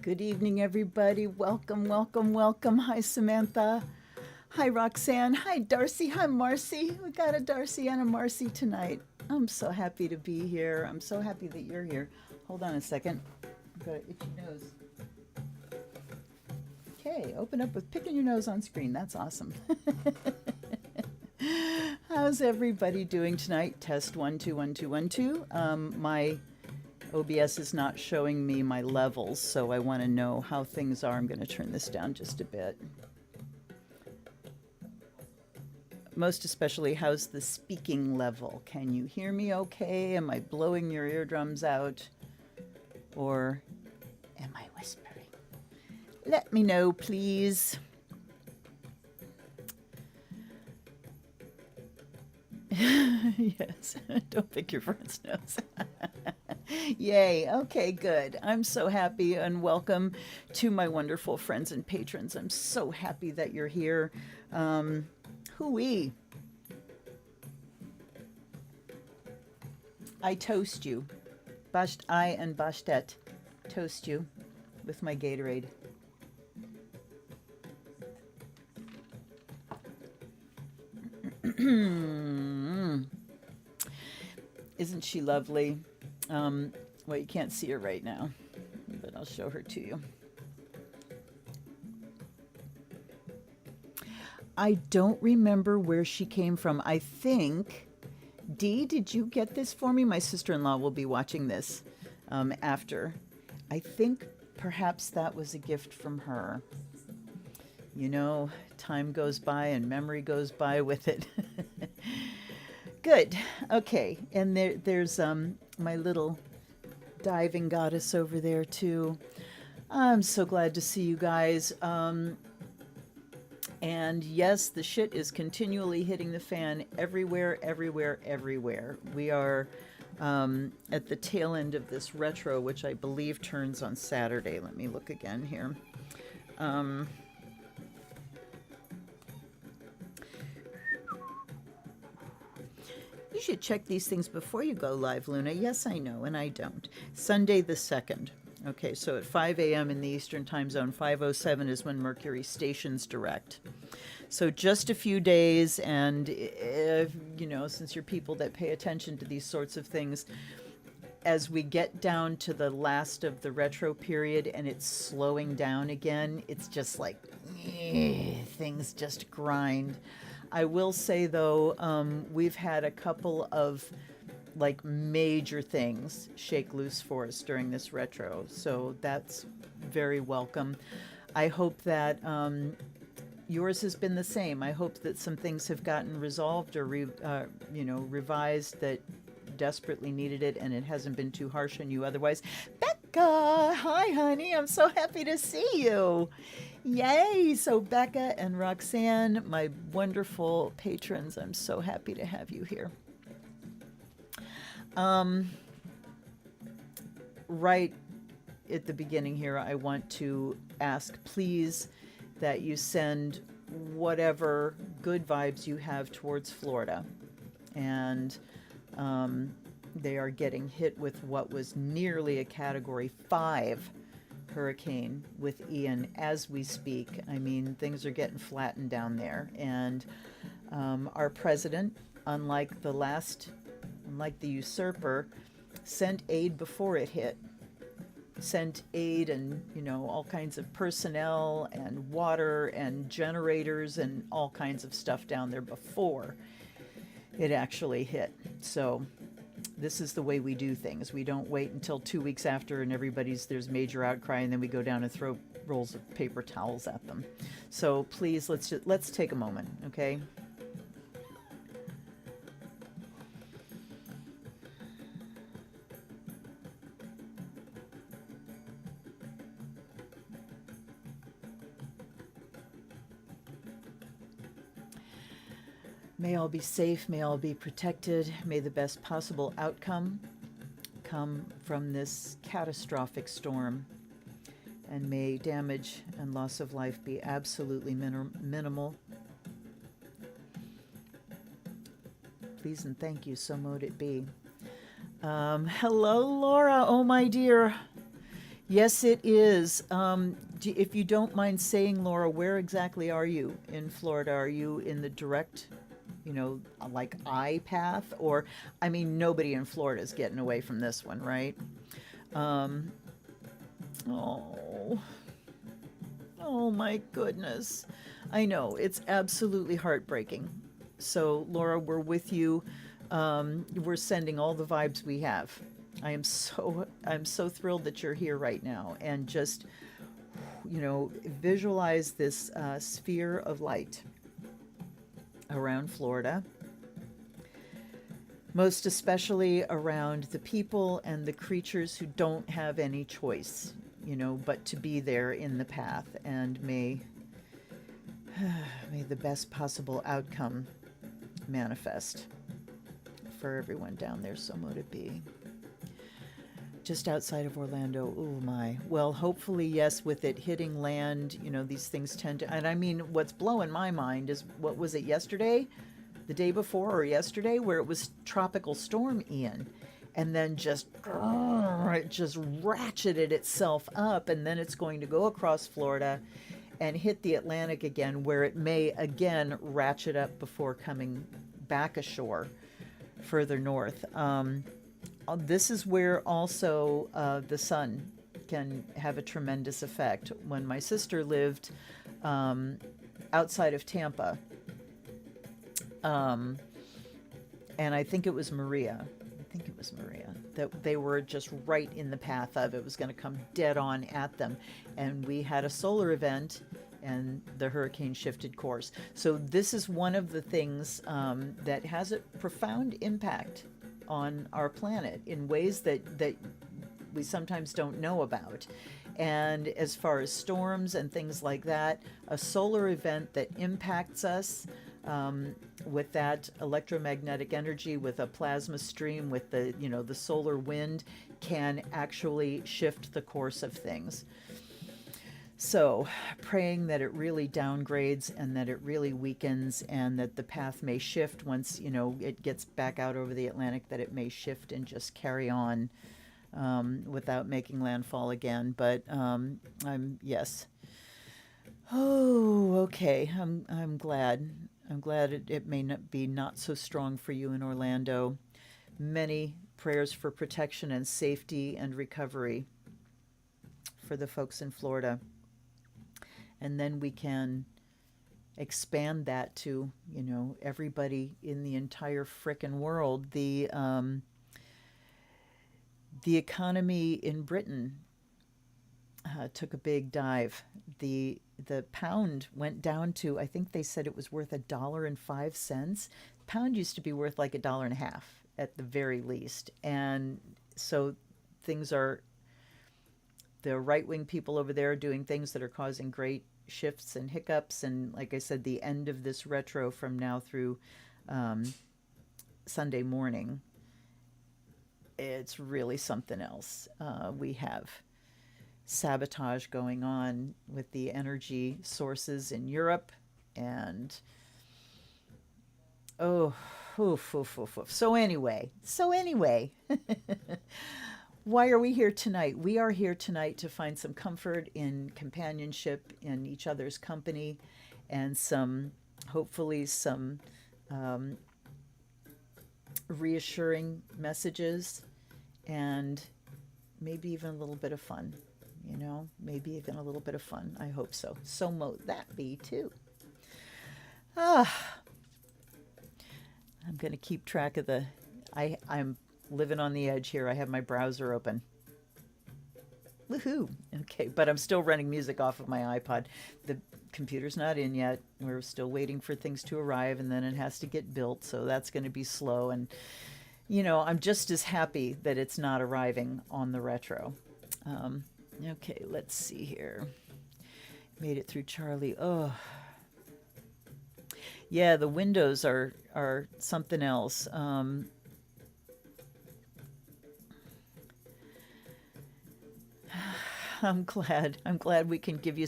Good evening, everybody. Welcome, welcome, welcome. Hi, Samantha. Hi, Roxanne. Hi, Darcy. Hi, Marcy. We got a Darcy and a Marcy tonight. I'm so happy to be here. I'm so happy that you're here. Hold on a second. I've got an itchy nose. Okay, open up with picking your nose on screen. That's awesome. How's everybody doing tonight? Test 1 2 1 2 1 2. My OBS is not showing me my levels, so I want to know how things are. I'm going to turn this down just a bit. Most especially, how's the speaking level? Can you hear me okay? Am I blowing your eardrums out? Or am I whispering? Let me know, please. Yes, don't pick your friend's nose. Yay. Okay, good. I'm so happy and welcome to my wonderful friends and patrons. I'm so happy that you're here. Hooey. I toast you. I and Bastet toast you with my Gatorade. Isn't she lovely? Well, you can't see her right now, but I'll show her to you. I don't remember where she came from. I think, Dee, did you get this for me? My sister-in-law will be watching this after. I think perhaps that was a gift from her. You know, time goes by and memory goes by with it. Good. Okay. And there's my little diving goddess over there too. I'm so glad to see you guys. And yes, the shit is continually hitting the fan everywhere, everywhere, everywhere. We are at the tail end of this retro, which I believe turns on Saturday. Let me look again here. You should check these things before you go live, Luna. Yes, I know, and I don't. Sunday the 2nd. Okay, so at 5 a.m. in the Eastern Time Zone, 5:07 is when Mercury stations direct. So just a few days, and if, you know, since you're people that pay attention to these sorts of things, as we get down to the last of the retro period and it's slowing down again, it's just like, things just grind. I will say, though, we've had a couple of like major things shake loose for us during this retro, so that's very welcome. I hope that yours has been the same. I hope that some things have gotten resolved or revised that desperately needed it, and it hasn't been too harsh on you otherwise. Becca, hi honey, I'm so happy to see you. Yay! So Becca and Roxanne, my wonderful patrons, I'm so happy to have you here. Right at the beginning here, I want to ask, please, that you send whatever good vibes you have towards Florida. And they are getting hit with what was nearly a Category 5 hurricane with Ian as we speak. I mean, things are getting flattened down there. And our president, unlike the usurper, sent aid before it hit. Sent aid and, all kinds of personnel and water and generators and all kinds of stuff down there before it actually hit. So this is the way we do things. We don't wait until 2 weeks after and there's major outcry, and then we go down and throw rolls of paper towels at them. So please, let's take a moment, okay? May all be safe, may all be protected, may the best possible outcome come from this catastrophic storm, and may damage and loss of life be absolutely minimal. Please and thank you, so mote it be. Hello, Laura. Oh, my dear. Yes, it is. If you don't mind saying, Laura, where exactly are you in Florida? Are you in the direct, like I path? Or, I mean, nobody in Florida is getting away from this one, right? Um, oh, oh my goodness. I know, it's absolutely heartbreaking. So, Laura, we're with you. We're sending all the vibes we have. I'm so thrilled that you're here right now, and just visualize this sphere of light around Florida, most especially around the people and the creatures who don't have any choice, but to be there in the path. And may the best possible outcome manifest for everyone down there. So mote it be. Just outside of Orlando. Oh my. Well, hopefully, yes, with it hitting land, these things tend to, and I mean, what's blowing my mind is, what was it, yesterday? The day before or yesterday, where it was Tropical Storm Ian, and then it just ratcheted itself up, and then it's going to go across Florida and hit the Atlantic again, where it may again ratchet up before coming back ashore further north. This is where also the sun can have a tremendous effect. When my sister lived outside of Tampa, and I think it was Maria. That they were just right in the path of it. Was going to come dead on at them. And we had a solar event, and the hurricane shifted course. So this is one of the things that has a profound impact on our planet in ways that we sometimes don't know about. And as far as storms and things like that, a solar event that impacts us with that electromagnetic energy, with a plasma stream, with the solar wind, can actually shift the course of things. So, praying that it really downgrades and that it really weakens, and that the path may shift once, it gets back out over the Atlantic, that it may shift and just carry on without making landfall again. But yes. Oh, okay. I'm glad. I'm glad it may not be not so strong for you in Orlando. Many prayers for protection and safety and recovery for the folks in Florida. And then we can expand that to, everybody in the entire frickin' world. The economy in Britain took a big dive. The pound went down to, I think they said it was worth $1.05. Pound used to be worth like $1.50 at the very least. And so the right-wing people over there are doing things that are causing great shifts and hiccups. And like I said, the end of this retro from now through Sunday morning, it's really something else. We have sabotage going on with the energy sources in Europe, and oof. So anyway, why are we here tonight? We are here tonight to find some comfort in companionship, in each other's company, and hopefully some reassuring messages, and maybe even a little bit of fun. Maybe even a little bit of fun. I hope so. So mote that be too. I'm going to keep track of I'm living on the edge here. I have my browser open. Woohoo! Okay, but I'm still running music off of my iPod. The computer's not in yet. We're still waiting for things to arrive, and then it has to get built, so that's going to be slow. And, I'm just as happy that it's not arriving on the retro. Okay, let's see here. Made it through Charlie. Oh. Yeah, the windows are something else. I'm glad we can give you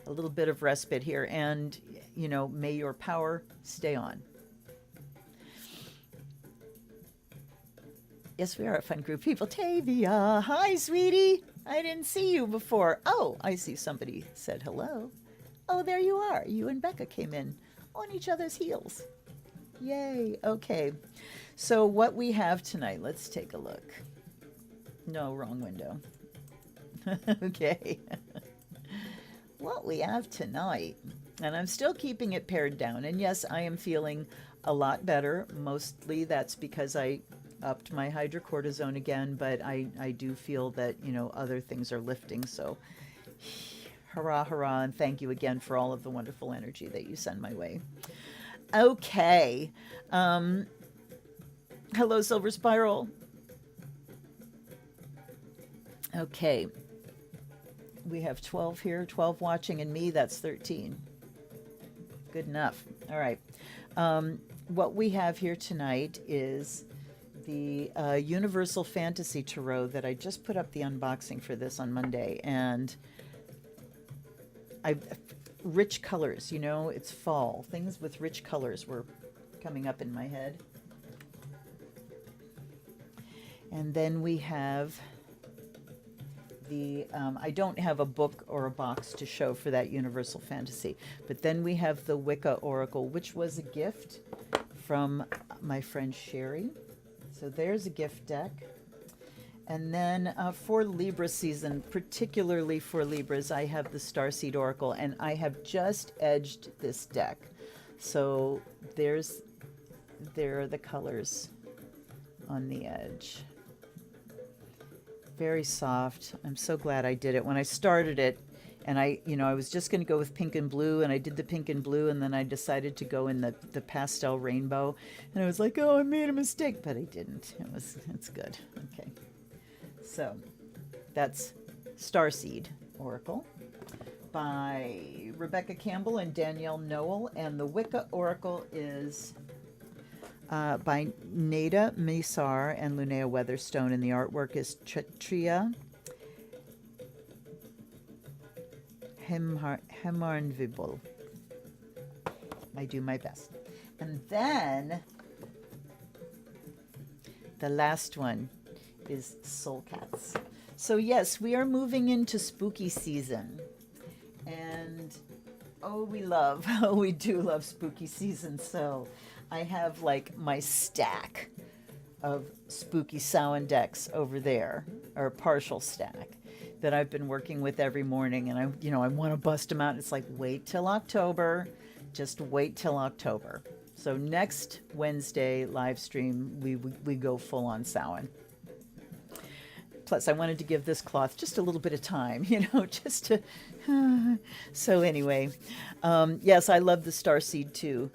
a little bit of respite here, and may your power stay on. Yes, we are a fun group of people. Tavia, hi, sweetie. I didn't see you before. Oh, I see somebody said hello. Oh, there you are. You and Becca came in on each other's heels. Yay. Okay. So what we have tonight, let's take a look. No, wrong window. Okay. What we have tonight, and I'm still keeping it pared down. And yes, I am feeling a lot better. Mostly that's because I upped my hydrocortisone again, but I do feel that, other things are lifting. So hurrah, hurrah, and thank you again for all of the wonderful energy that you send my way. Okay. Hello, Silver Spiral. Okay. We have 12 here, 12 watching, and me, that's 13. Good enough. All right. What we have here tonight is the Universal Fantasy Tarot that I just put up the unboxing for this on Monday. And rich colors, it's fall. Things with rich colors were coming up in my head. And then we have I don't have a book or a box to show for that Universal Fantasy, but then we have the Wicca Oracle, which was a gift from my friend Sherry. So there's a gift deck. And then for Libra season, particularly for Libras, I have the Starseed Oracle, and I have just edged this deck. So there are the colors on the edge. Very soft. I'm so glad I did it. When I started it, and I was just going to go with pink and blue, and I did the pink and blue, and then I decided to go in the pastel rainbow, and I was like, oh, I made a mistake, but I didn't. It's good. Okay. So that's Starseed Oracle by Rebecca Campbell and Danielle Noel, and the Wicca Oracle is by Nada Misar and Linnea Weatherstone, and the artwork is Chatria Hemarnvibble. I do my best. And then the last one is Soul Cats. So yes, we are moving into spooky season. And we do love spooky season. So I have like my stack of spooky Samhain decks over there, or a partial stack that I've been working with every morning. And I want to bust them out. It's like, wait till October. Just wait till October. So next Wednesday live stream, we go full on Samhain. Plus, I wanted to give this cloth just a little bit of time, just to. So anyway, yes, I love the Starseed too.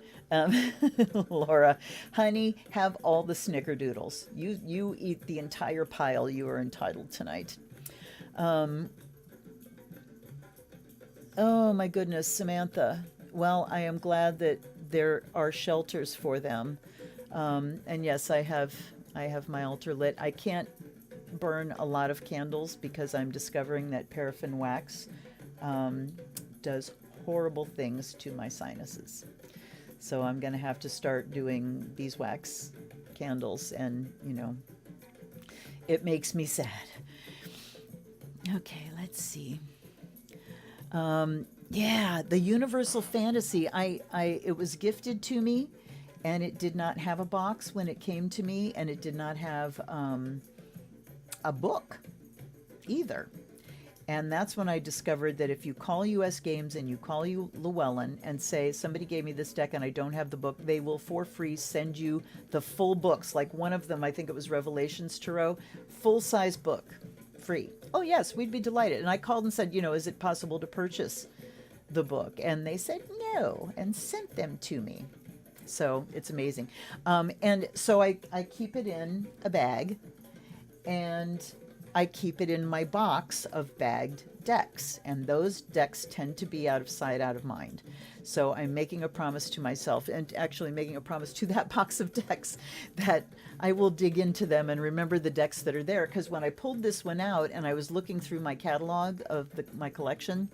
Laura, honey, have all the snickerdoodles. You eat the entire pile. You are entitled tonight. Oh my goodness, Samantha. Well, I am glad that there are shelters for them. And yes, I have my altar lit. I can't burn a lot of candles because I'm discovering that paraffin wax does horrible things to my sinuses. So I'm going to have to start doing beeswax candles, and it makes me sad. Okay, let's see. Yeah, the Universal Fantasy. It was gifted to me, and it did not have a box when it came to me, and it did not have a book either. And that's when I discovered that if you call US Games and you call you Llewellyn and say, somebody gave me this deck and I don't have the book, they will for free send you the full books. Like one of them, I think it was Revelations Tarot, full-size book, free. Oh yes, we'd be delighted. And I called and said, is it possible to purchase the book? And they said no, and sent them to me. So it's amazing. And so I keep it in a bag, and I keep it in my box of bagged decks, and those decks tend to be out of sight, out of mind. So I'm making a promise to myself, and actually making a promise to that box of decks, that I will dig into them and remember the decks that are there. Because when I pulled this one out and I was looking through my catalog of my collection,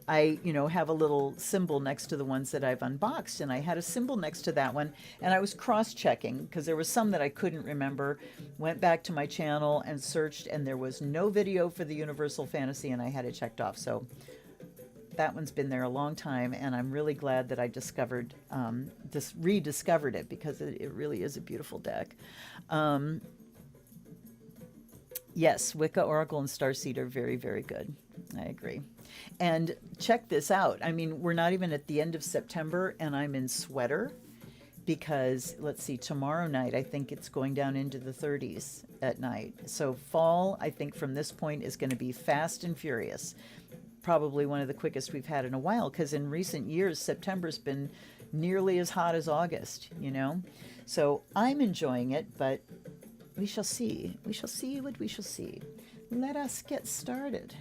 I, have a little symbol next to the ones that I've unboxed, and I had a symbol next to that one, and I was cross-checking because there was some that I couldn't remember. Went back to my channel and searched, and there was no video for the Universal Fantasy, and I had it checked off. So that one's been there a long time, and I'm really glad that I rediscovered it, because it really is a beautiful deck. Yes, Wicca, Oracle, and Starseed are very, very good. I agree. And check this out. I mean, we're not even at the end of September, and I'm in sweater because, let's see, tomorrow night, I think it's going down into the 30s at night. So fall, I think from this point, is going to be fast and furious. Probably one of the quickest we've had in a while, because in recent years, September's been nearly as hot as August, So I'm enjoying it, but we shall see. We shall see what we shall see. Let us get started.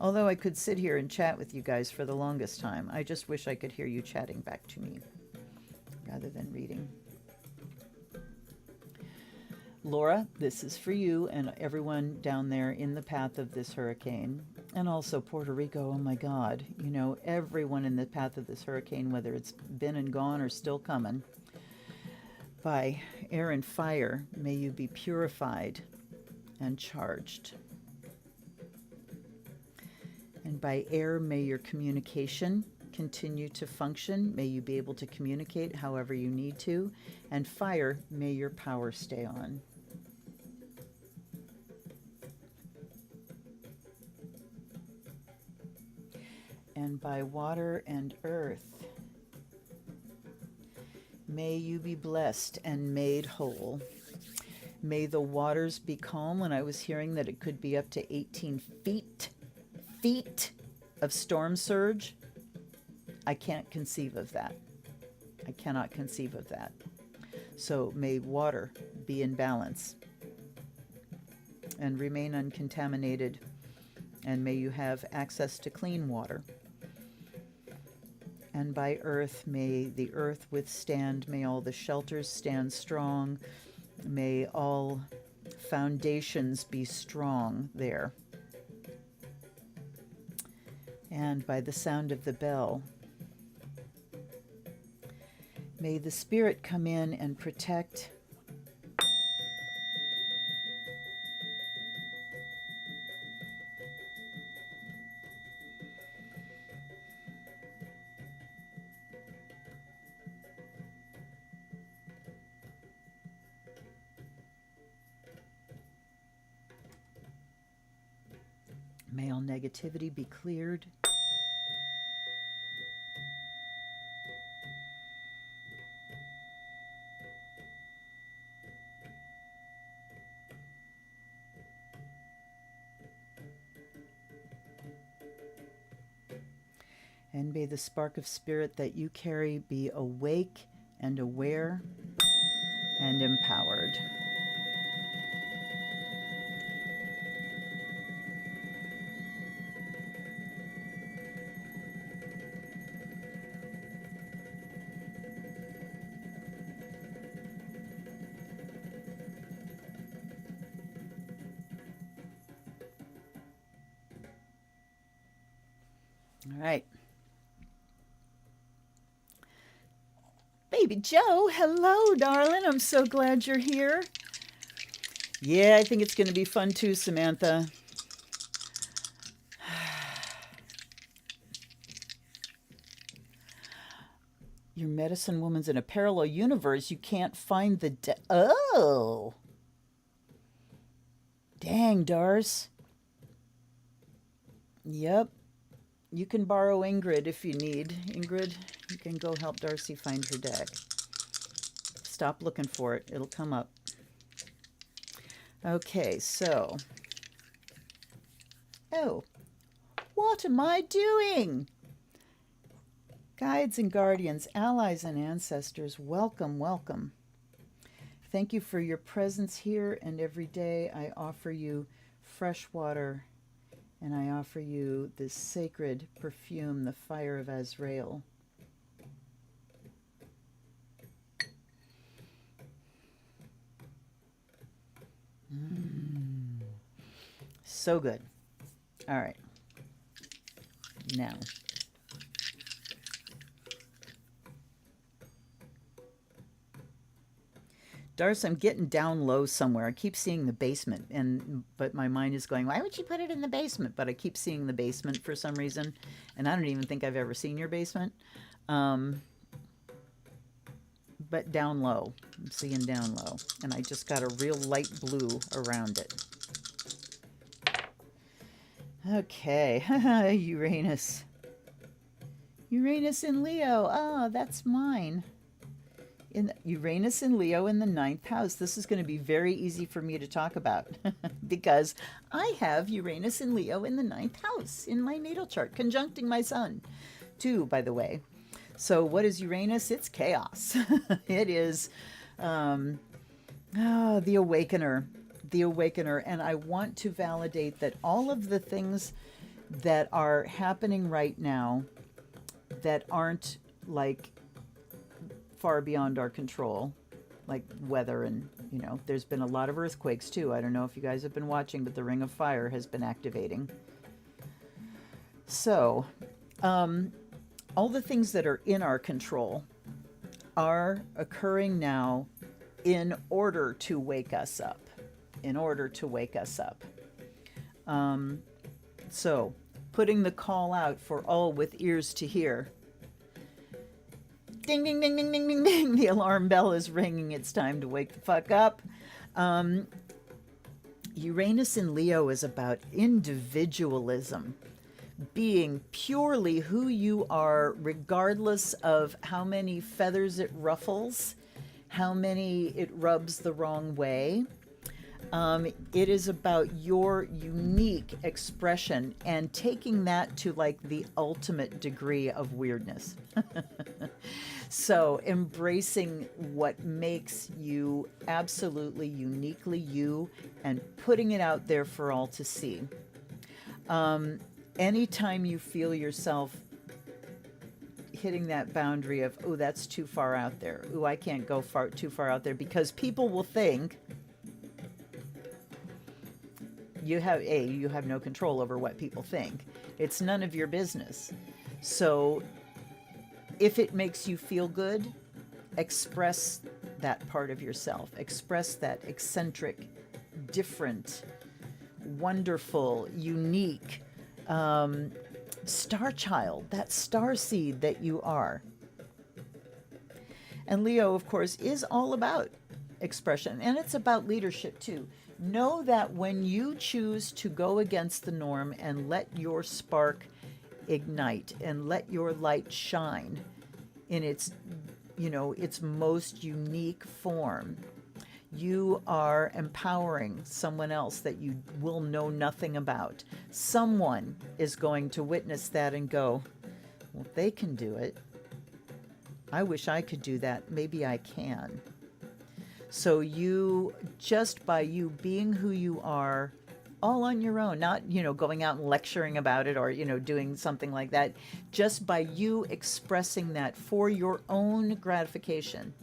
Although I could sit here and chat with you guys for the longest time, I just wish I could hear you chatting back to me rather than reading. Laura, this is for you and everyone down there in the path of this hurricane. And also Puerto Rico, oh my God. Everyone in the path of this hurricane, whether it's been and gone or still coming. By air and fire, may you be purified and charged. And by air, may your communication continue to function. May you be able to communicate however you need to. And fire, may your power stay on. And by water and earth, may you be blessed and made whole. May the waters be calm. When I was hearing that it could be up to 18 feet of storm surge, I can't conceive of that. I cannot conceive of that. So may water be in balance and remain uncontaminated, and may you have access to clean water. And by earth, may the earth withstand, may all the shelters stand strong, may all foundations be strong there. And by the sound of the bell, may the Spirit come in and protect may all negativity be cleared. And may the spark of spirit that you carry be awake and aware and empowered. All right. Baby Joe, hello, darling. I'm so glad you're here. Yeah, I think it's going to be fun too, Samantha. Your medicine woman's in a parallel universe. You can't find the... Oh! Dang, Darce. Yep. You can borrow Ingrid if you need. Ingrid, you can go help Darcy find her deck. Stop looking for it. It'll come up. Okay, so... Oh, what am I doing? Guides and guardians, allies and ancestors, welcome, welcome. thank you for your presence here, and every day I offer you fresh water, and I offer you this sacred perfume, the fire of Azrael. So good. All right. Now, Darce, I'm getting down low somewhere. I keep seeing the basement, but my mind is going, why would she put it in the basement? But I keep seeing the basement for some reason, and I don't even think I've ever seen your basement. But down low, I'm seeing down low, and I just got a real light blue around it. Okay, Uranus. Uranus in Leo. Ah, that's mine. In Uranus in Leo in the 9th house. This is going to be very easy for me to talk about because I have Uranus in Leo in the 9th house in my natal chart, conjuncting my sun, too, by the way. So what is Uranus? It's chaos. It is the awakener. The awakener. And I want to validate that all of the things that are happening right now that aren't like far beyond our control, like weather, and there's been a lot of earthquakes too. I don't know if you guys have been watching, but the Ring of Fire has been activating. So all the things that are in our control are occurring now in order to wake us up. So putting the call out for all with ears to hear. Ding, ding, ding, ding, ding, ding, ding. The alarm bell is ringing. It's time to wake the fuck up. Uranus in Leo is about individualism, being purely who you are, regardless of how many feathers it ruffles, how many it rubs the wrong way. It is about your unique expression and taking that to like the ultimate degree of weirdness. So embracing what makes you absolutely uniquely you and putting it out there for all to see. Anytime you feel yourself hitting that boundary of, oh, that's too far out there. Oh, I can't go too far out there, because people will think you have no control over what people think. It's none of your business. So if it makes you feel good, express that part of yourself. Express that eccentric, different, wonderful, unique star child, that star seed that you are. And Leo, of course, is all about expression, and it's about leadership too. Know that when you choose to go against the norm and let your spark ignite and let your light shine in its most unique form, you are empowering someone else that you will know nothing about. Someone is going to witness that and go, well, they can do it. I wish I could do that. Maybe I can. So you, just by you being who you are, all on your own, not, going out and lecturing about it or, doing something like that, just by you expressing that for your own gratification,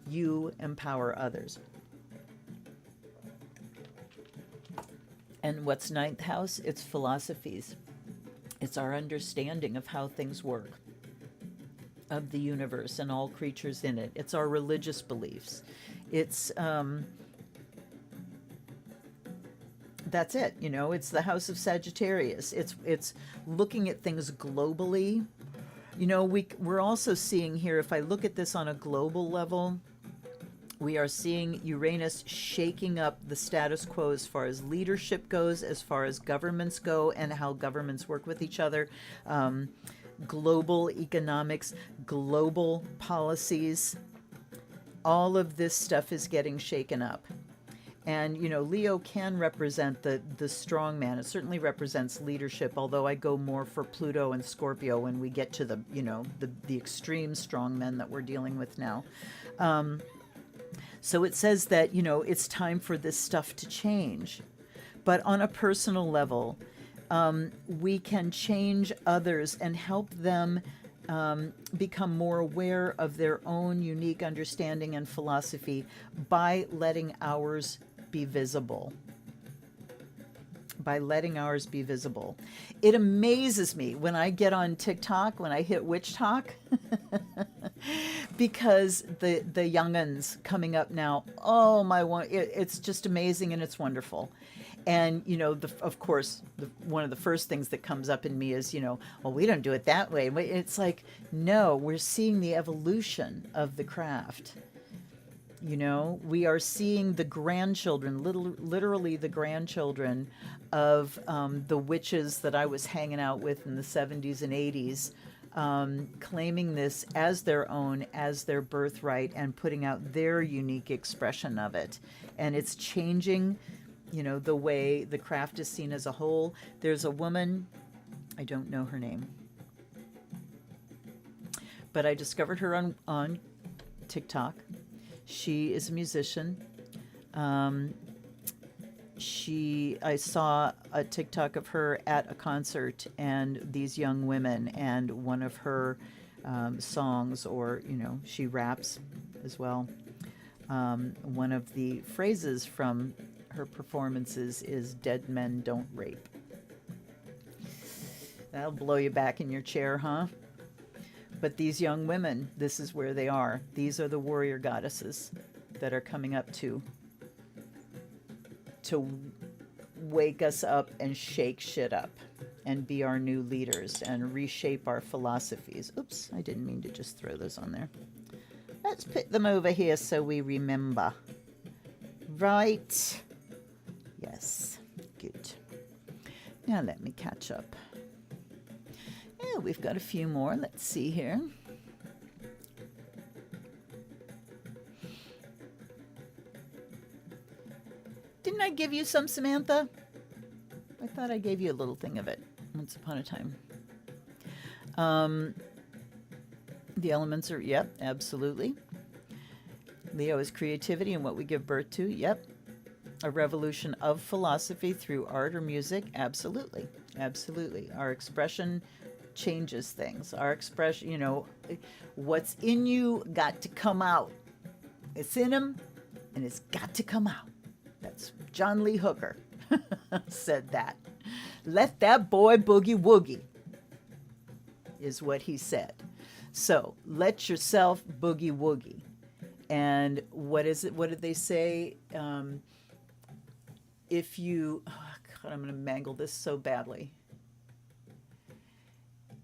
you empower others. And what's 9th house? It's philosophies. It's our understanding of how things work, of the universe and all creatures in it. It's our religious beliefs. It's that's it. It's the house of Sagittarius. It's looking at things globally. We're also seeing here, if I look at this on a global level, we are seeing Uranus shaking up the status quo as far as leadership goes, as far as governments go, and how governments work with each other. Global economics, global policies, all of this stuff is getting shaken up. And, Leo can represent the strong man. It certainly represents leadership, although I go more for Pluto and Scorpio when we get to the extreme strong men that we're dealing with now. So it says that, you know, it's time for this stuff to change. But on a personal level, we can change others and help them become more aware of their own unique understanding and philosophy by letting ours be visible. By letting ours be visible. It amazes me when I get on TikTok, when I hit Witch Talk, because the young'uns coming up now, oh my one, it's just amazing and it's wonderful. And, you know, of course, one of the first things that comes up in me is, you know, well, we don't do it that way. It's like, no, we're seeing the evolution of the craft. You know, we are seeing the grandchildren, literally the grandchildren of the witches that I was hanging out with in the 70s and 80s, claiming this as their own, as their birthright, and putting out their unique expression of it. And it's changing, you know, the way the craft is seen as a whole. There's a woman, I don't know her name, but I discovered her on TikTok. She is a musician. I saw a TikTok of her at a concert and these young women, and one of her songs, or, you know, she raps as well. One of the phrases from her performances is "Dead men don't rape." That'll blow you back in your chair, huh? But these young women, this is where they are. These are the warrior goddesses that are coming up to wake us up and shake shit up and be our new leaders and reshape our philosophies. Oops, I didn't mean to just throw those on there. Let's put them over here so we remember. Right. Yes, good. Now let me catch up. Yeah, we've got a few more. Let's see here. Didn't I give you some, Samantha? I thought I gave you a little thing of it once upon a time. The elements are, yep, absolutely. Leo is creativity and what we give birth to, yep. A revolution of philosophy through art or music, absolutely, absolutely. Our expression changes things. Our expression, you know, what's in you got to come out. It's in him and it's got to come out. That's John Lee Hooker said that. Let that boy boogie woogie is what he said. So let yourself boogie woogie. And what is it? What did they say? If you, oh God, I'm going to mangle this so badly.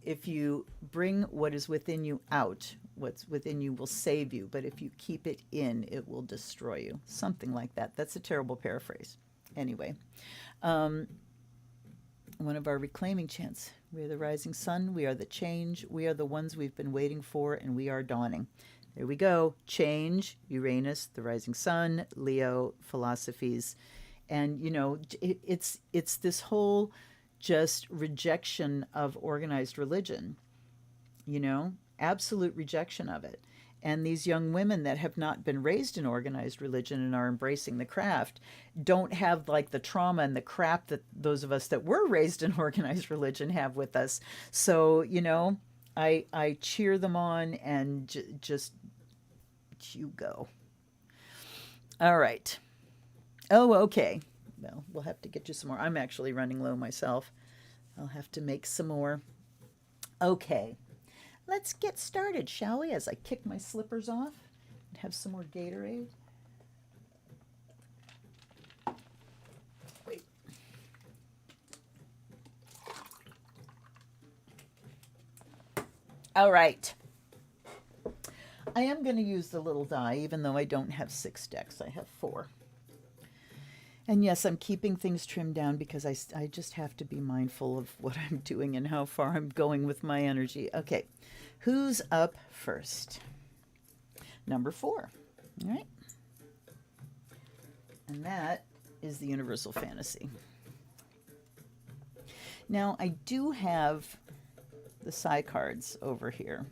If you bring what is within you out, what's within you will save you. But if you keep it in, it will destroy you. Something like that. That's a terrible paraphrase. Anyway, one of our reclaiming chants. We are the rising sun. We are the change. We are the ones we've been waiting for, and we are dawning. There we go. Change, Uranus, the rising sun, Leo, philosophies. And, you know, it's this whole just rejection of organized religion, you know, absolute rejection of it. And these young women that have not been raised in organized religion and are embracing the craft don't have like the trauma and the crap that those of us that were raised in organized religion have with us. So, you know, I cheer them on and just you go. All right. Oh, okay. Well, we'll have to get you some more. I'm actually running low myself. I'll have to make some more. Okay. Let's get started, shall we? As I kick my slippers off and have some more Gatorade. Wait. All right. I am going to use the little die, even though I don't have 6 decks. I have 4. And yes, I'm keeping things trimmed down because I just have to be mindful of what I'm doing and how far I'm going with my energy. Okay, who's up first? Number 4. All right. And that is the Universal Fantasy. Now, I do have the Psi cards over here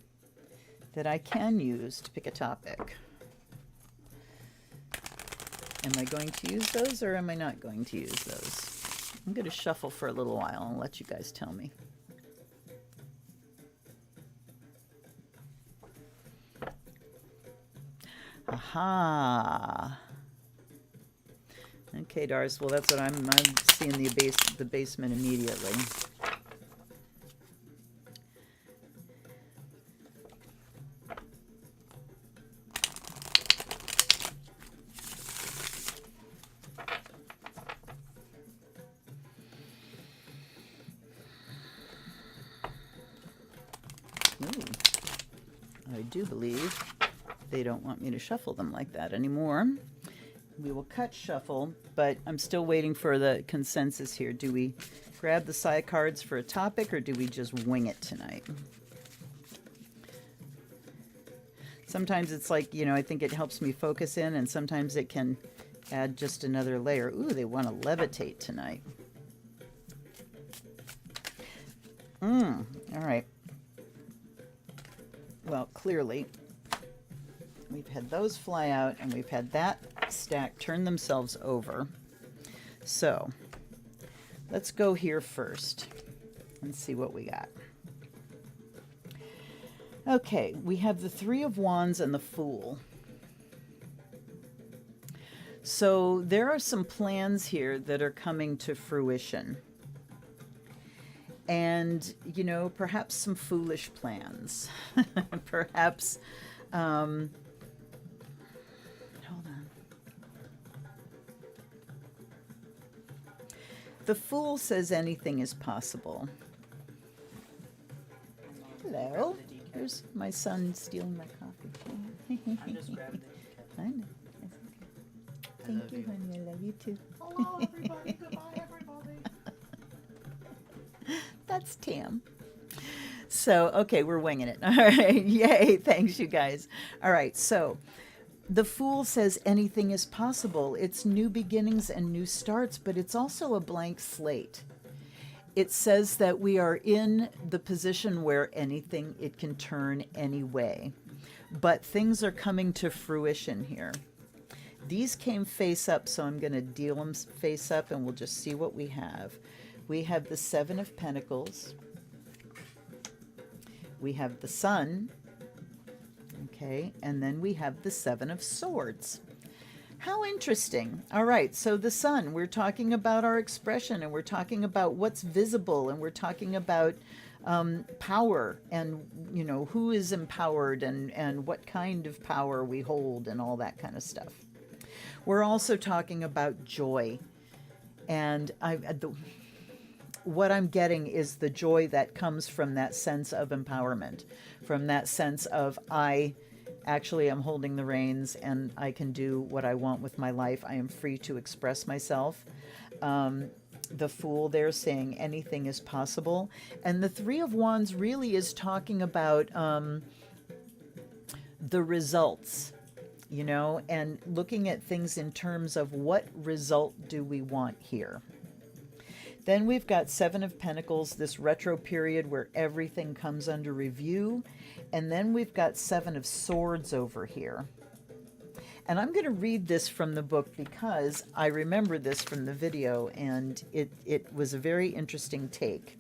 that I can use to pick a topic. Am I going to use those or am I not going to use those? I'm going to shuffle for a little while and let you guys tell me. Aha. Okay, Doris. Well, that's what I'm seeing the basement immediately. Ooh. I do believe they don't want me to shuffle them like that anymore. We will cut shuffle, but I'm still waiting for the consensus here. Do we grab the side cards for a topic or do we just wing it tonight? Sometimes it's like, you know, I think it helps me focus in, and sometimes it can add just another layer. Ooh, they want to levitate tonight. All right. Well, clearly, we've had those fly out, and we've had that stack turn themselves over. So let's go here first and see what we got. Okay, we have the Three of Wands and the Fool. So there are some plans here that are coming to fruition. And, you know, perhaps some foolish plans. Perhaps, hold on. The Fool says anything is possible. Hello. Here's my son stealing my coffee. I just grabbed it. I know. Thank you, honey. I love you too. Hello, everybody. Goodbye, everybody. That's Tam. So, okay, we're winging it. All right. Yay. Thanks, you guys. All right. So, the Fool says anything is possible. It's new beginnings and new starts, but it's also a blank slate. It says that we are in the position where anything, it can turn any way. But things are coming to fruition here. These came face up, so I'm going to deal them face up, and we'll just see what we have. We have the Seven of Pentacles. We have the Sun. Okay, and then we have the Seven of Swords. How interesting. All right, so the Sun, we're talking about our expression, and we're talking about what's visible, and we're talking about power, and, you know, who is empowered, and what kind of power we hold, and all that kind of stuff. We're also talking about joy, and what I'm getting is the joy that comes from that sense of empowerment, from that sense of I actually am holding the reins and I can do what I want with my life. I am free to express myself. The Fool, they're saying anything is possible. And the Three of Wands really is talking about the results, you know, and looking at things in terms of what result do we want here. Then we've got Seven of Pentacles, this retro period where everything comes under review. And then we've got Seven of Swords over here. And I'm going to read this from the book because I remember this from the video, and it was a very interesting take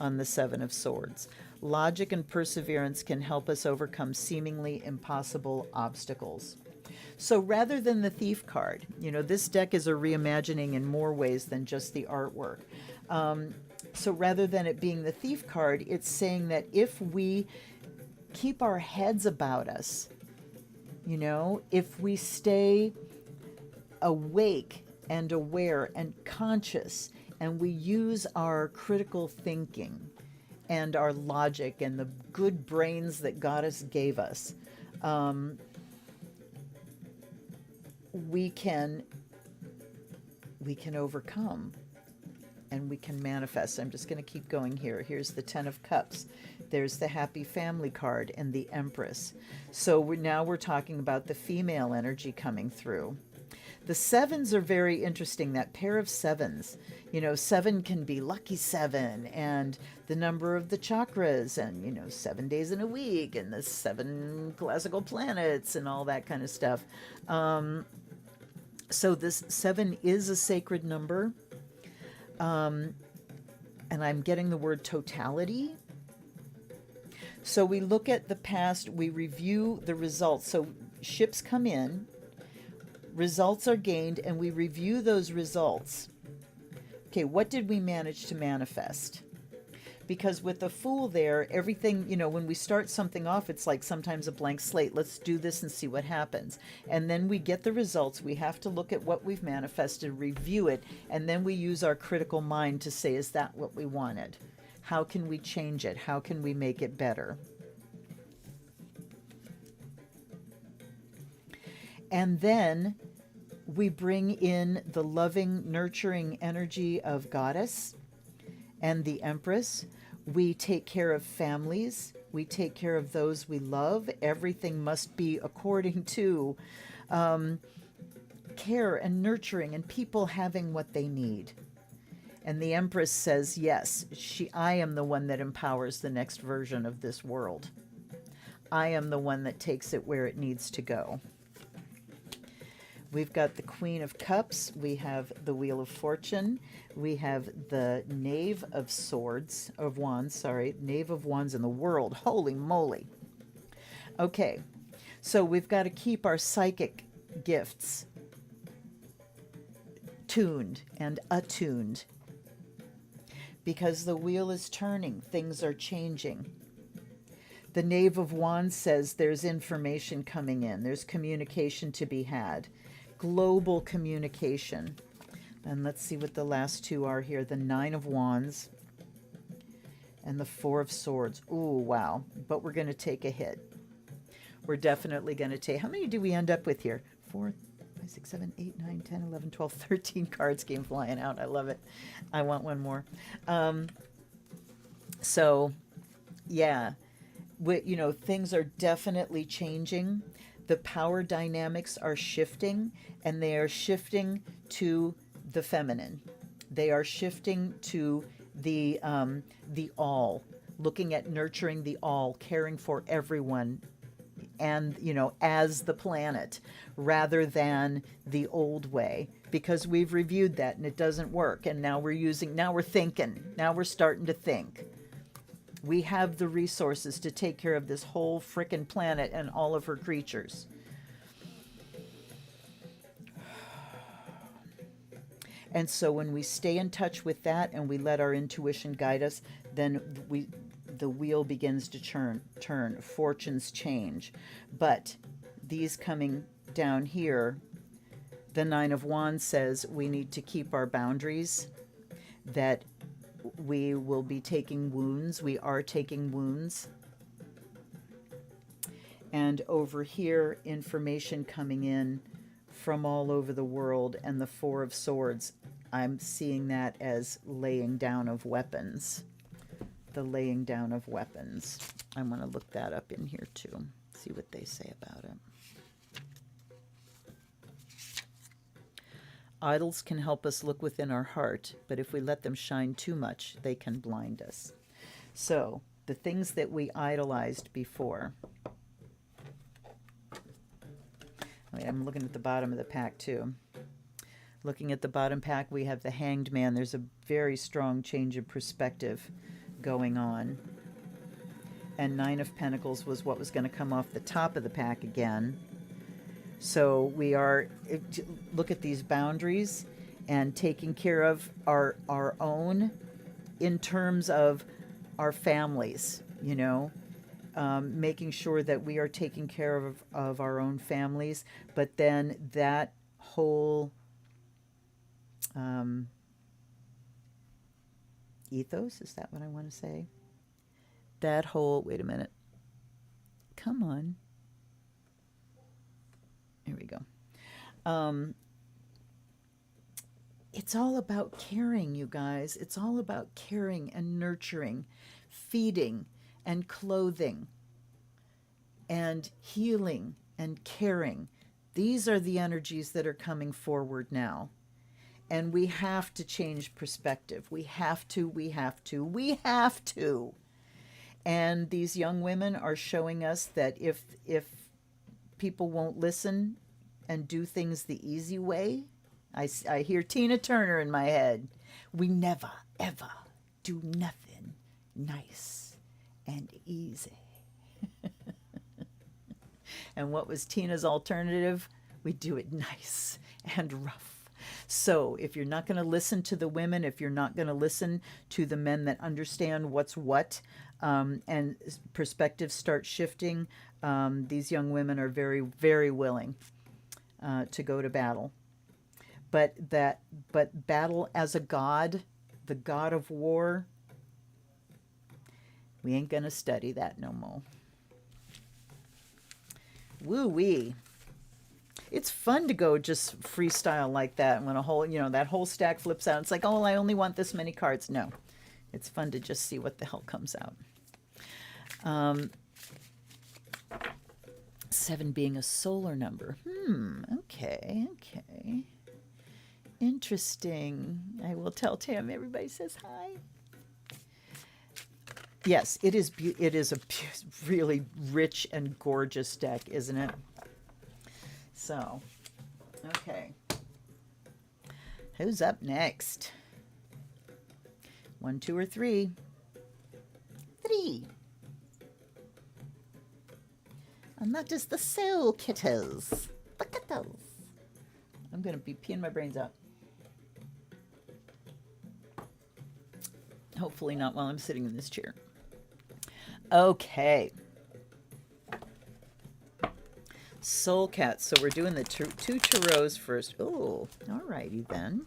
on the Seven of Swords. Logic and perseverance can help us overcome seemingly impossible obstacles. So rather than the Thief card, you know, this deck is a reimagining in more ways than just the artwork. So rather than it being the Thief card, it's saying that if we keep our heads about us, you know, if we stay awake and aware and conscious, and we use our critical thinking and our logic and the good brains that Goddess gave us, we can overcome and we can manifest. I'm just going to keep going here. Here's the Ten of Cups. There's the Happy Family card and the Empress. So we're talking about the female energy coming through. The sevens are very interesting, that pair of sevens. You know, seven can be lucky seven, and the number of the chakras, and, you know, 7 days in a week, and the 7 classical planets, and all that kind of stuff. So this 7 is a sacred number. And I'm getting the word totality. So we look at the past, we review the results. So ships come in, results are gained, and we review those results. Okay, what did we manage to manifest? Because with the Fool there, everything, when we start something off, it's like sometimes a blank slate. Let's do this and see what happens. And then we get the results. We have to look at what we've manifested, review it, and then we use our critical mind to say, is that what we wanted? How can we change it? How can we make it better? And then we bring in the loving, nurturing energy of Goddess and the Empress. We take care of families. We take care of those we love. Everything must be according to care and nurturing and people having what they need. And the Empress says, yes, I am the one that empowers the next version of this world. I am the one that takes it where it needs to go. We've got the Queen of Cups. We have the Wheel of Fortune. We have the Knave of Wands, Knave of Wands in the world. Holy moly. Okay, so we've got to keep our psychic gifts tuned and attuned because the wheel is turning. Things are changing. The Knave of Wands says there's information coming in. There's communication to be had. Global communication. And let's see what the last two are here. The Nine of Wands and the Four of Swords. Ooh, wow. But we're going to take a hit. We're definitely going to take... How many do we end up with here? 4, 5, 6, 7, 8, 9, 10, 11, 12, 13 cards came flying out. I love it. I want one more. So, yeah. Things are definitely changing. The power dynamics are shifting, and they are shifting to the feminine. They are shifting to the all, looking at nurturing the all, caring for everyone, and as the planet, rather than the old way, because we've reviewed that and it doesn't work. And now we're thinking. Now we're starting to think. We have the resources to take care of this whole frickin' planet and all of her creatures. And so when we stay in touch with that and we let our intuition guide us, then the wheel begins to turn, fortunes change. But these coming down here, the Nine of Wands says we need to keep our boundaries, that we will be taking wounds. We are taking wounds. And over here, information coming in from all over the world. And the Four of Swords, I'm seeing that as laying down of weapons. The laying down of weapons. I want to look that up in here too. See what they say about it. Idols can help us look within our heart, but if we let them shine too much, they can blind us. So, the things that we idolized before. I'm looking at the bottom of the pack too. Looking at the bottom pack, we have the Hanged Man. There's a very strong change of perspective going on. And Nine of Pentacles was what was going to come off the top of the pack again. So we are, look at these boundaries and taking care of our own in terms of our families, making sure that we are taking care of our own families. But then that whole ethos, is that what I want to say? That whole, wait a minute. Come on. Here we go. It's all about caring, you guys. It's all about caring and nurturing, feeding and clothing and healing and caring. These are the energies that are coming forward now. And we have to change perspective. We have to. And these young women are showing us that if people won't listen, and do things the easy way. I hear Tina Turner in my head. We never, ever do nothing nice and easy. And what was Tina's alternative? We do it nice and rough. So if you're not going to listen to the women, if you're not going to listen to the men that understand what's what, and perspectives start shifting, these young women are very, very willing to go to battle. But battle as a god, the god of war, we ain't gonna study that no more. Woo-wee. It's fun to go just freestyle like that when a whole, that whole stack flips out. It's like, oh, I only want this many cards. No, it's fun to just see what the hell comes out. 7 being a solar number. Okay. Interesting. I will tell Tam everybody says hi. Yes, it is a really rich and gorgeous deck, isn't it? So, okay. Who's up next? 1, 2, or 3? 3. And that is the Soul Kitters. Look at those. I'm going to be peeing my brains out. Hopefully not while I'm sitting in this chair. Okay. Soul Cats. So we're doing the 2 tarots first. Oh, alrighty then.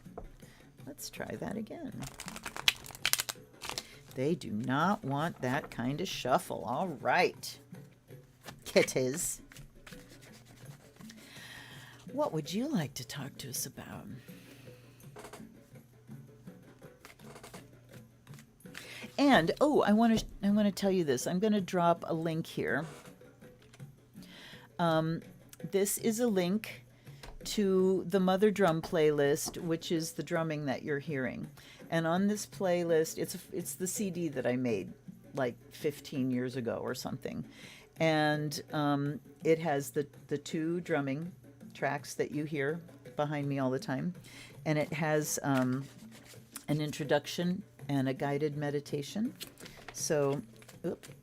Let's try that again. They do not want that kind of shuffle. All right. Kitties. What would you like to talk to us about? And I want to tell you this. I'm going to drop a link here. This is a link to the Mother Drum playlist, which is the drumming that you're hearing. And on this playlist, it's the CD that I made like 15 years ago or something. And it has the 2 drumming tracks that you hear behind me all the time. And it has an introduction and a guided meditation. So,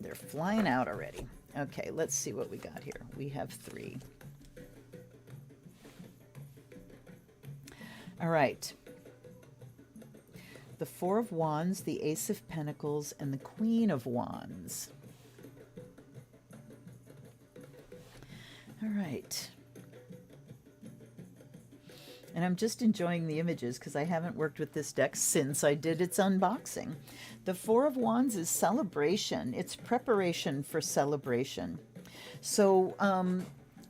they're flying out already. Okay, let's see what we got here. We have 3. All right. The 4 of Wands, the Ace of Pentacles, and the Queen of Wands. All right. And I'm just enjoying the images because I haven't worked with this deck since I did its unboxing. The 4 of Wands is celebration. It's preparation for celebration. So,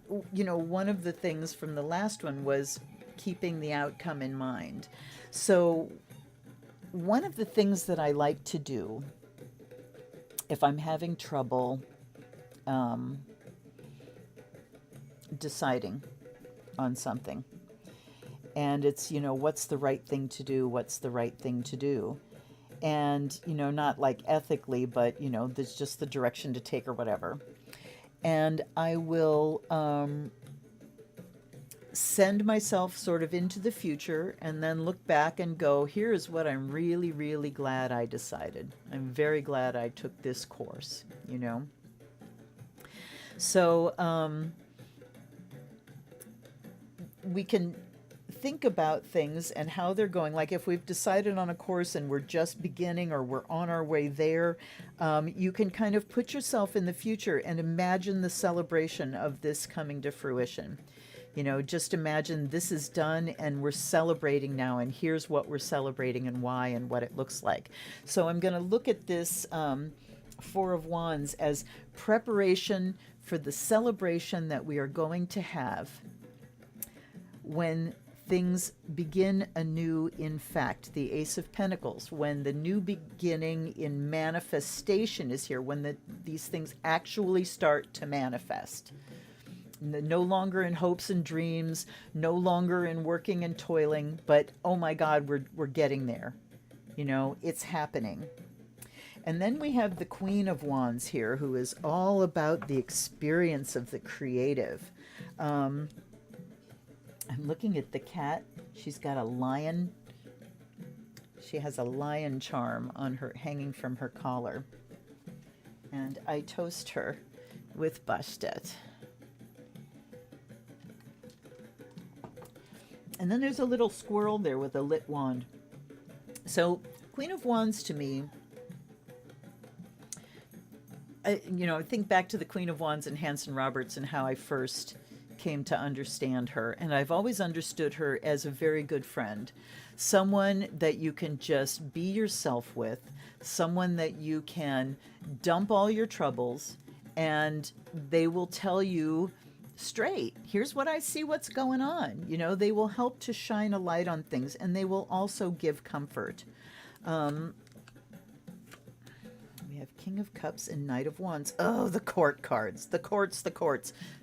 one of the things from the last one was keeping the outcome in mind. So, one of the things that I like to do if I'm having trouble deciding on something, and it's, what's the right thing to do? What's the right thing to do? And, not like ethically, but, there's just the direction to take or whatever. And I will send myself sort of into the future and then look back and go, here's what I'm really, really glad I decided. I'm very glad I took this course, So we can think about things and how they're going. Like if we've decided on a course and we're just beginning or we're on our way there, you can kind of put yourself in the future and imagine the celebration of this coming to fruition. Just imagine this is done and we're celebrating now, and here's what we're celebrating and why and what it looks like. So I'm going to look at this 4 of Wands as preparation for the celebration that we are going to have when things begin anew. In fact, the Ace of Pentacles, when the new beginning in manifestation is here, when these things actually start to manifest. No longer in hopes and dreams, no longer in working and toiling, but oh my God, we're getting there. It's happening. And then we have the Queen of Wands here, who is all about the experience of the creative. looking at the cat. She's got a lion. She has a lion charm on her, hanging from her collar. And I toast her with Bastet. And then there's a little squirrel there with a lit wand. So Queen of Wands to me, I think back to the Queen of Wands and Hanson Roberts and how I first came to understand her. And I've always understood her as a very good friend, someone that you can just be yourself with, someone that you can dump all your troubles and they will tell you straight, here's what I see, what's going on. They will help to shine a light on things, and they will also give comfort. We have King of Cups and Knight of Wands. Oh, the court cards. The courts.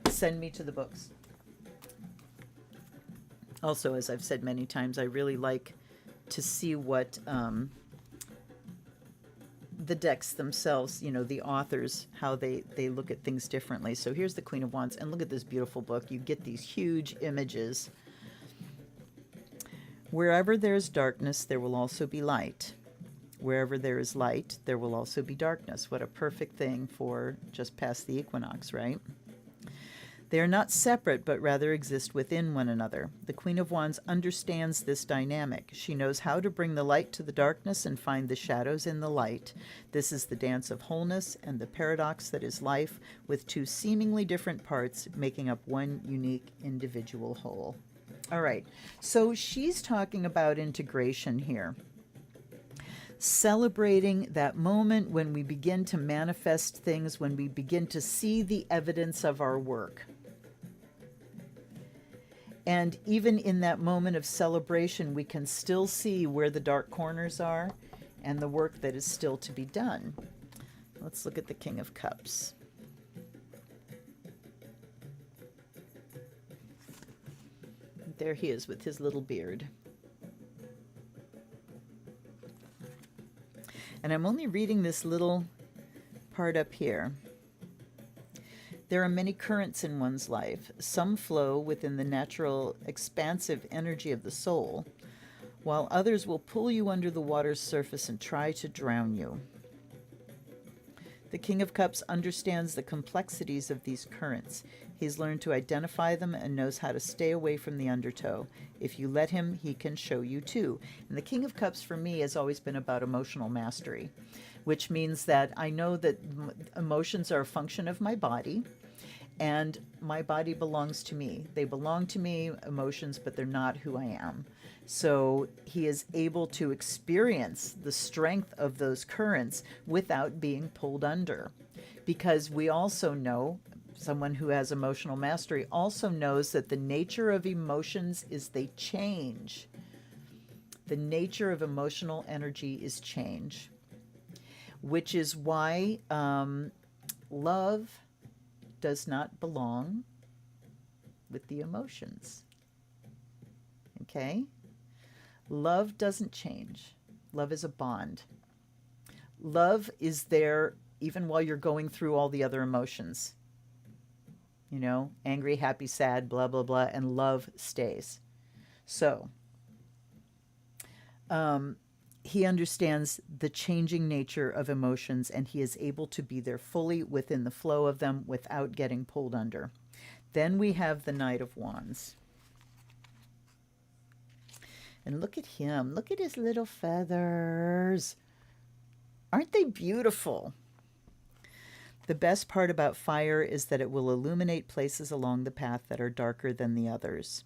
Send me to the books. Also, as I've said many times, I really like to see what the decks themselves, the authors, how they look at things differently. So here's the Queen of Wands, and look at this beautiful book. You get these huge images. Wherever there is darkness, there will also be light. Wherever there is light, there will also be darkness. What a perfect thing for just past the equinox, right? They are not separate, but rather exist within one another. The Queen of Wands understands this dynamic. She knows how to bring the light to the darkness and find the shadows in the light. This is the dance of wholeness and the paradox that is life, with two seemingly different parts making up one unique individual whole. All right, so she's talking about integration here. Celebrating that moment when we begin to manifest things, when we begin to see the evidence of our work. And even in that moment of celebration, we can still see where the dark corners are and the work that is still to be done. Let's look at the King of Cups. There he is with his little beard. And I'm only reading this little part up here. There are many currents in one's life. Some flow within the natural, expansive energy of the soul, while others will pull you under the water's surface and try to drown you. The King of Cups understands the complexities of these currents. He's learned to identify them and knows how to stay away from the undertow. If you let him, he can show you too. And the King of Cups for me has always been about emotional mastery, which means that I know that emotions are a function of my body, and my body belongs to me. They belong to me, emotions, but they're not who I am. So he is able to experience the strength of those currents without being pulled under. Because we also know, someone who has emotional mastery also knows that the nature of emotions is they change. The nature of emotional energy is change, which is why love does not belong with the emotions. Okay? Love doesn't change. Love is a bond. Love is there even while you're going through all the other emotions. Angry, happy, sad, blah, blah, blah, and love stays. So, he understands the changing nature of emotions, and he is able to be there fully within the flow of them without getting pulled under. Then we have the Knight of Wands. And look at him. Look at his little feathers. Aren't they beautiful? The best part about fire is that it will illuminate places along the path that are darker than the others.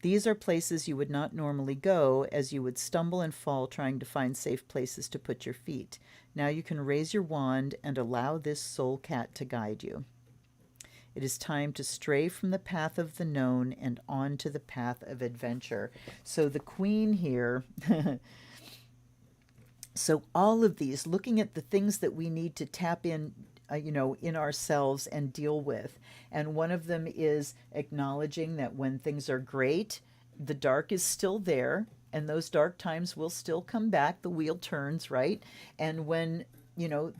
These are places you would not normally go, as you would stumble and fall trying to find safe places to put your feet. Now you can raise your wand and allow this soul cat to guide you. It is time to stray from the path of the known and on to the path of adventure. So the Queen here, so all of these, looking at the things that we need to tap in, in ourselves and deal with. And one of them is acknowledging that when things are great, the dark is still there, and those dark times will still come back. The wheel turns, right? And when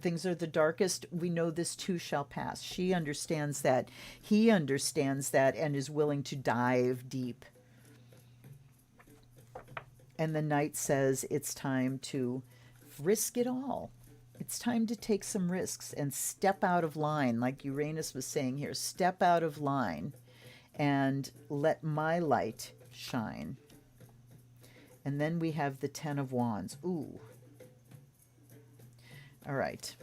things are the darkest, we know this too shall pass. She understands that. He understands that and is willing to dive deep And the Knight says it's time to risk it all. It's time to take some risks and step out of line, like Uranus was saying here. Step out of line and let my light shine. And then we have the Ten of Wands. Ooh. All right.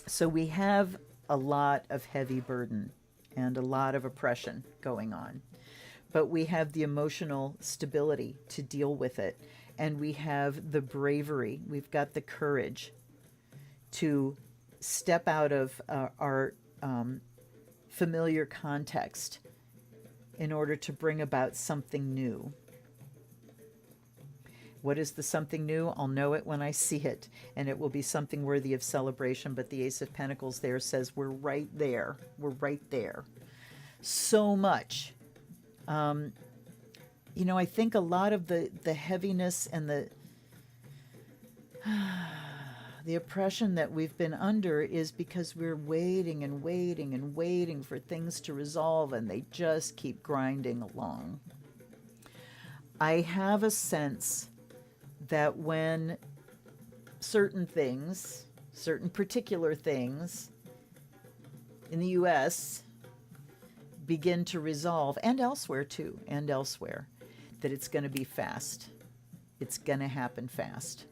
So we have a lot of heavy burden and a lot of oppression going on. But we have the emotional stability to deal with it. And we have the bravery. We've got the courage to step out of our familiar context in order to bring about something new. What is the something new? I'll know it when I see it, and it will be something worthy of celebration. But the Ace of Pentacles there says we're right there. We're right there. So much. I think a lot of the heaviness and the oppression that we've been under is because we're waiting and waiting and waiting for things to resolve, and they just keep grinding along. I have a sense that when certain things, certain particular things in the U.S. begin to resolve, and elsewhere too, that it's going to be fast. It's going to happen fast.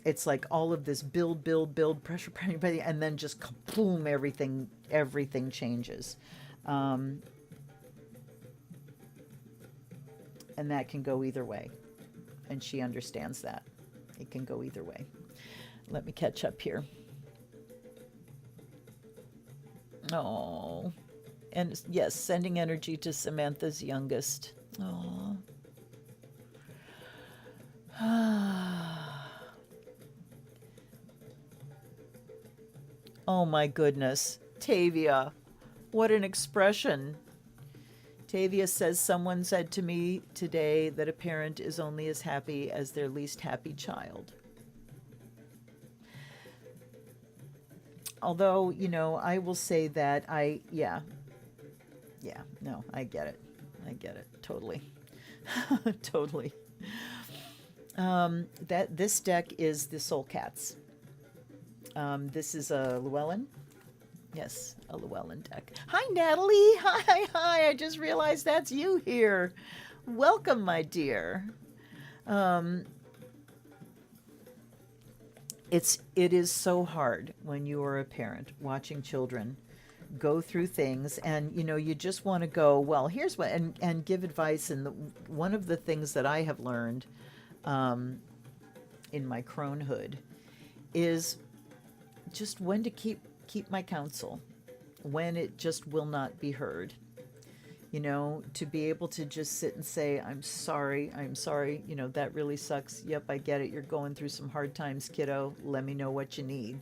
It's like all of this build, pressure, and then just kaboom, everything changes. And that can go either way. And she understands that. It can go either way. Let me catch up here. Oh. And yes, sending energy to Samantha's youngest. Oh. Oh my goodness. Tavia. What an expression. Tavia says, someone said to me today that a parent is only as happy as their least happy child. Although, I will say that I get it. Totally. Totally. This deck is the Soul Cats. This is a Llewellyn. Yes, a Llewellyn deck. Hi, Natalie. Hi. I just realized that's you here. Welcome, my dear. It is so hard when you are a parent watching children go through things, and you just want to go, well, here's what, and give advice. And one of the things that I have learned in my cronehood is just when to keep my counsel, when it just will not be heard. To be able to just sit and say, I'm sorry, that really sucks. Yep, I get it. You're going through some hard times, kiddo. Let me know what you need.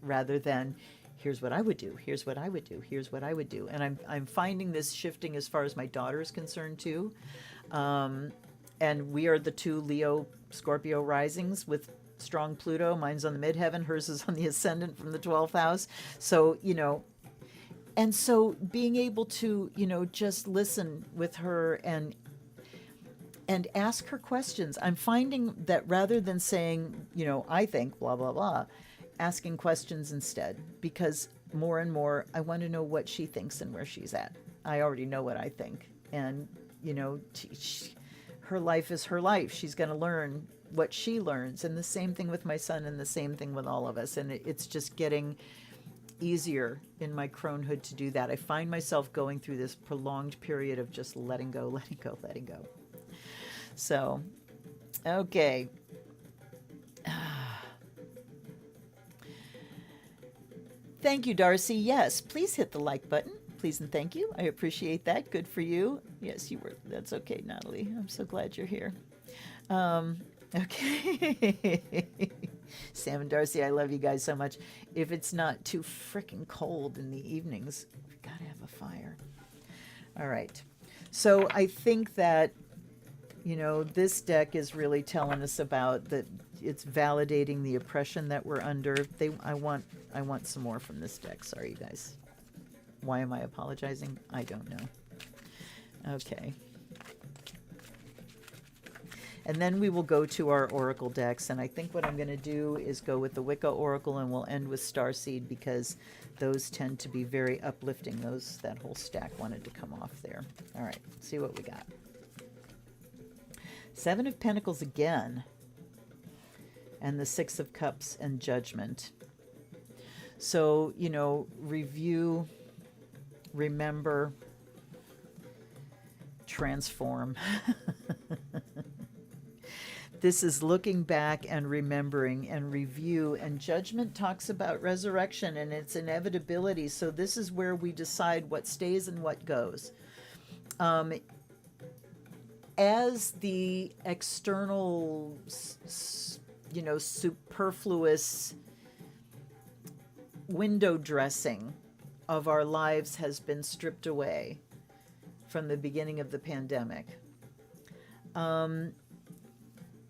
Rather than, here's what I would do. Here's what I would do. Here's what I would do. And I'm finding this shifting as far as my daughter is concerned too. And we are the two Leo Scorpio risings with strong Pluto. Mine's on the midheaven. Hers is on the ascendant from the 12th house. So, and so being able to, just listen with her and ask her questions. I'm finding that rather than saying, I think, blah, blah, blah, asking questions instead, because more and more I want to know what she thinks and where she's at. I already know what I think. And, her life is her life. She's going to learn what she learns. And the same thing with my son, and the same thing with all of us. And it's just getting easier in my cronehood to do that. I find myself going through this prolonged period of just letting go. So, okay. Thank you, Darcy. Yes, please hit the like button. Please and thank you. I appreciate that. Good for you. Yes, you were. That's okay, Natalie. I'm so glad you're here. Okay. Sam and Darcy, I love you guys so much. If it's not too frickin' cold in the evenings, we gotta have a fire. All right. So I think that, this deck is really telling us about that. It's validating the oppression that we're under. I want some more from this deck. Sorry, you guys. Why am I apologizing? I don't know. Okay. And then we will go to our oracle decks. And I think what I'm going to do is go with the Wicca Oracle, and we'll end with Starseed because those tend to be very uplifting. That whole stack wanted to come off there. All right, see what we got. Seven of Pentacles again, and the Six of Cups and Judgment. So, you know, review, remember, transform. This is looking back and remembering and review, and Judgment talks about resurrection and its inevitability. So this is where we decide what stays and what goes. As the external, you know, superfluous window dressing of our lives has been stripped away from the beginning of the pandemic,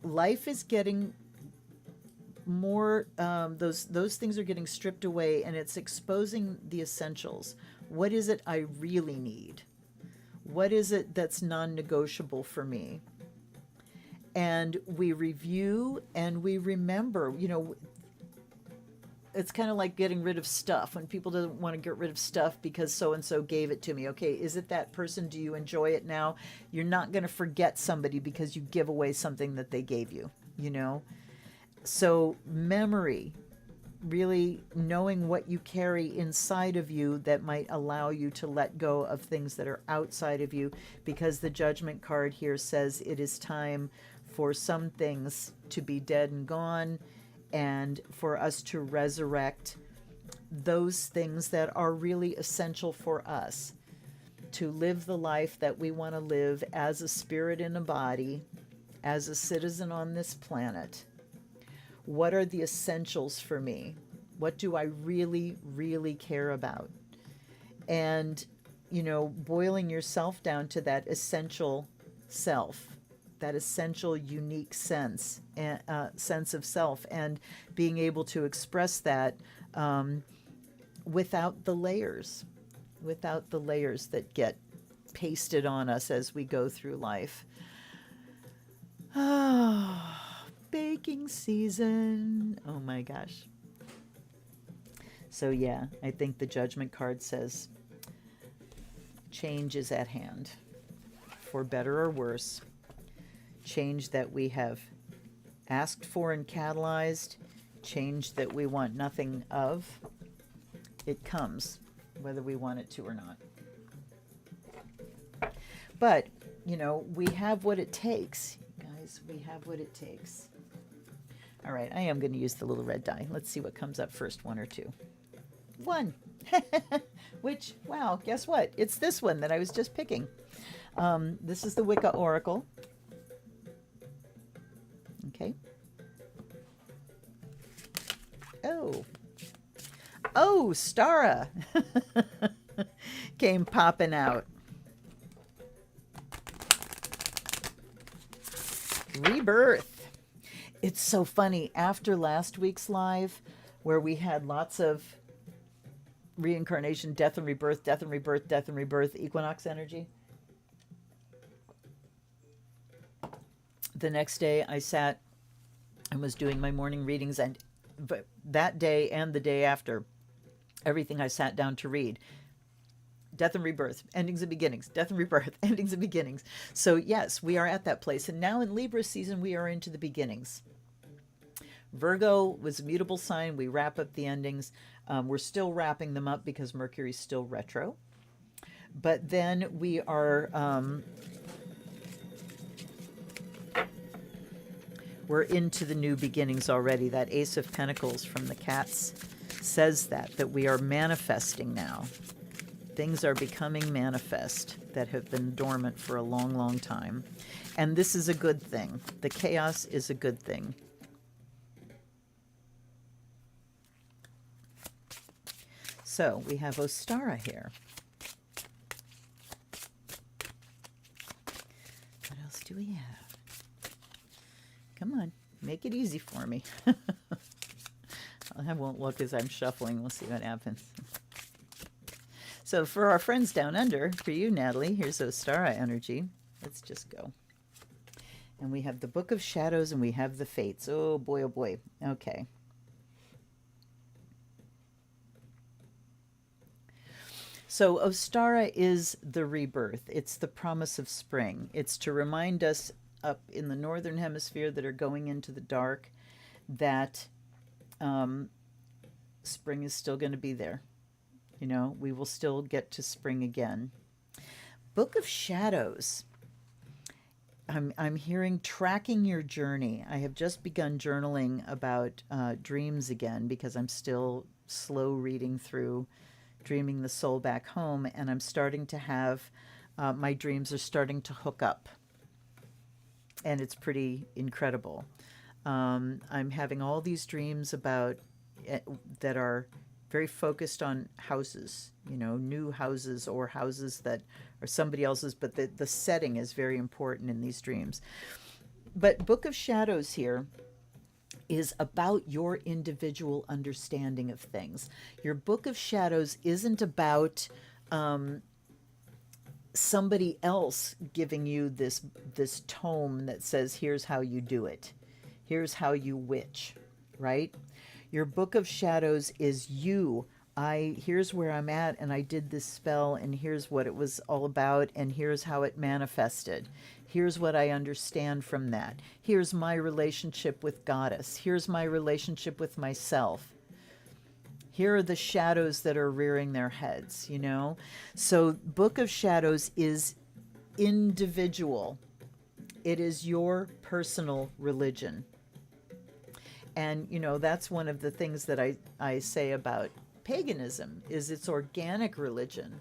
life is getting more, those things are getting stripped away, and it's exposing the essentials. What is it I really need? What is it that's non-negotiable for me? And we review and we remember. You know, it's kind of like getting rid of stuff. When people don't want to get rid of stuff because so-and-so gave it to me. Okay, is it that person? Do you enjoy it now? You're not going to forget somebody because you give away something that they gave you, you know? So memory, really knowing what you carry inside of you that might allow you to let go of things that are outside of you, because the Judgment card here says it is time for some things to be dead and gone, and for us to resurrect those things that are really essential for us to live the life that we want to live as a spirit in a body, as a citizen on this planet. What are the essentials for me? What do I really, really care about? And, you know, boiling yourself down to that essential self, that essential unique sense of self, and being able to express that without the layers that get pasted on us as we go through life. Oh, baking season. Oh my gosh. So yeah, I think the Judgment card says change is at hand, for better or worse. Change that we have asked for and catalyzed, change that we want nothing of. It comes, whether we want it to or not. But, you know, we have what it takes, guys. We have what it takes. All right, I am going to use the little red die. Let's see what comes up first, one or two. One. Which, wow, guess what? It's this one that I was just picking. This is the Wicca Oracle. Okay. Oh, Stara came popping out. Rebirth. It's so funny. After last week's live, where we had lots of reincarnation, death and rebirth, death and rebirth, death and rebirth, equinox energy, the next day I sat and was doing my morning readings, and that day and the day after, everything I sat down to read, death and rebirth, endings and beginnings, death and rebirth, endings and beginnings. So yes, we are at that place. And now in Libra season, we are into the beginnings. Virgo was a mutable sign. We wrap up the endings. We're still wrapping them up because Mercury's still retro. But then we are... we're into the new beginnings already. That Ace of Pentacles from the Cats says that we are manifesting now. Things are becoming manifest that have been dormant for a long, long time. And this is a good thing. The chaos is a good thing. So we have Ostara here. What else do we have? Come on, make it easy for me. I won't look as I'm shuffling. We'll see what happens. So for our friends down under, for you, Natalie, here's Ostara energy. Let's just go. And we have the Book of Shadows and we have the Fates. Oh boy, oh boy. Okay. So Ostara is the rebirth. It's the promise of spring. It's to remind us up in the northern hemisphere that are going into the dark that spring is still going to be there. You know, we will still get to spring again. Book of Shadows. I'm hearing tracking your journey. I have just begun journaling about dreams again because I'm still slow reading through Dreaming the Soul Back Home, and I'm starting to have my dreams are starting to hook up, and it's pretty incredible. I'm having all these dreams about that are very focused on houses, you know, new houses or houses that are somebody else's, but the setting is very important in these dreams. But Book of Shadows here is about your individual understanding of things. Your Book of Shadows isn't about somebody else giving you this tome that says, here's how you do it. Here's how you witch, right? Your Book of Shadows is you. Here's where I'm at, and I did this spell, and here's what it was all about, and here's how it manifested. Here's what I understand from that. Here's my relationship with Goddess. Here's my relationship with myself. Here are the shadows that are rearing their heads, you know? So Book of Shadows is individual. It is your personal religion. And, you know, that's one of the things that I say about paganism is it's organic religion,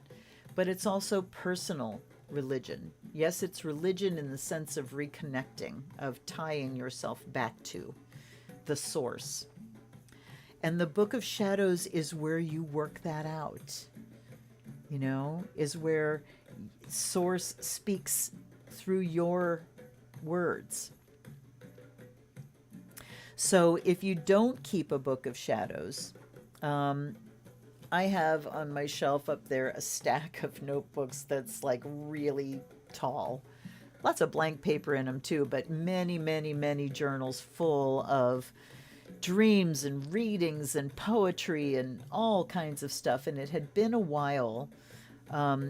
but it's also personal religion. Yes, it's religion in the sense of reconnecting, of tying yourself back to the source. And the Book of Shadows is where you work that out, you know, is where source speaks through your words. So if you don't keep a Book of Shadows, I have on my shelf up there a stack of notebooks that's like really tall. Lots of blank paper in them too, but many, many, many journals full of dreams and readings and poetry and all kinds of stuff. And it had been a while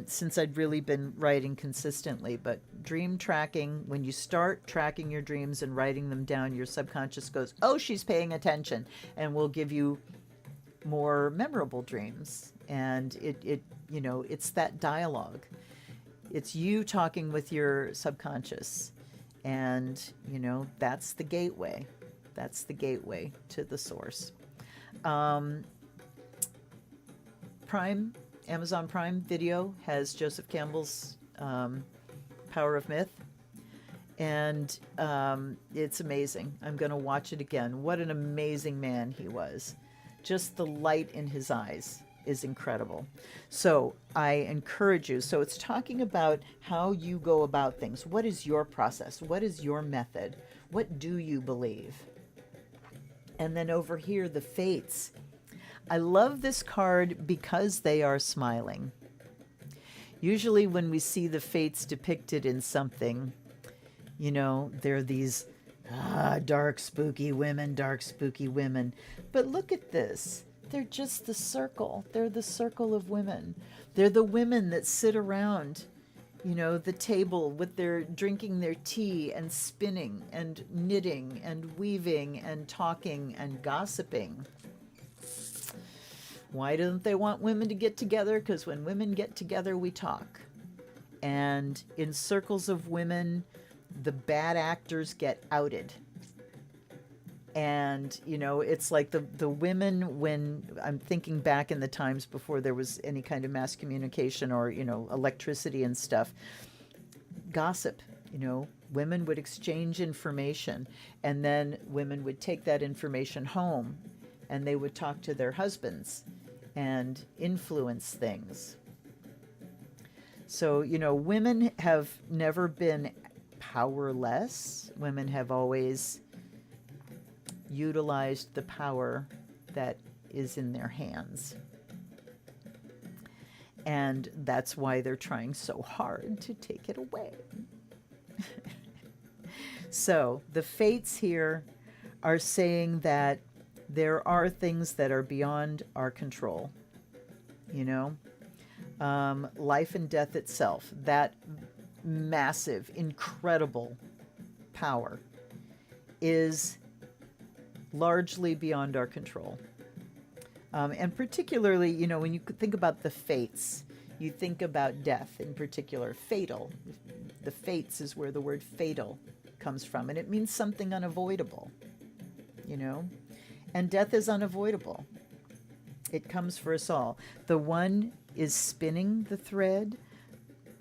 since I'd really been writing consistently. But dream tracking, when you start tracking your dreams and writing them down, your subconscious goes, oh, she's paying attention, and will give you more memorable dreams. And it you know, it's that dialogue. It's you talking with your subconscious. And, you know, that's the gateway. That's the gateway to the source. Amazon Prime Video has Joseph Campbell's Power of Myth. And it's amazing. I'm going to watch it again. What an amazing man he was. Just the light in his eyes is incredible. So I encourage you. So it's talking about how you go about things. What is your process? What is your method? What do you believe? And then over here, the fates. I love this card because they are smiling. Usually when we see the fates depicted in something, you know, they're these dark, spooky women, dark, spooky women. But look at this. They're just the circle. They're the circle of women. They're the women that sit around, you know, the table with their drinking their tea and spinning and knitting and weaving and talking and gossiping. Why don't they want women to get together? Because when women get together, we talk. And in circles of women, the bad actors get outed. And, you know, it's like the women, when I'm thinking back in the times before there was any kind of mass communication or, you know, electricity and stuff, gossip, you know, women would exchange information, and then women would take that information home and they would talk to their husbands and influence things. So, you know, women have never been powerless. Women have always utilized the power that is in their hands. And that's why they're trying so hard to take it away. So the fates here are saying that there are things that are beyond our control, you know, life and death itself, that massive, incredible power is largely beyond our control. And particularly, you know, when you think about the fates, you think about death in particular, fatal. The fates is where the word fatal comes from, and it means something unavoidable, you know, and death is unavoidable. It comes for us all. The one is spinning the thread,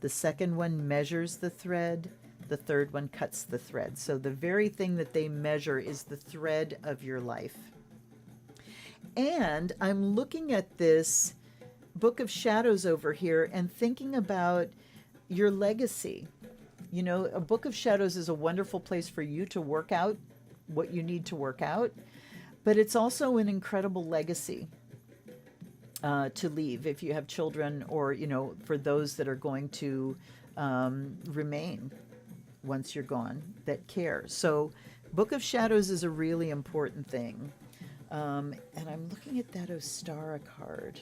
the second one measures the thread, the third one cuts the thread. So the very thing that they measure is the thread of your life. And I'm looking at this Book of Shadows over here and thinking about your legacy. You know, a Book of Shadows is a wonderful place for you to work out what you need to work out, but it's also an incredible legacy to leave if you have children, or, you know, for those that are going to remain once you're gone that care. So Book of Shadows is a really important thing. And I'm looking at that Ostara card.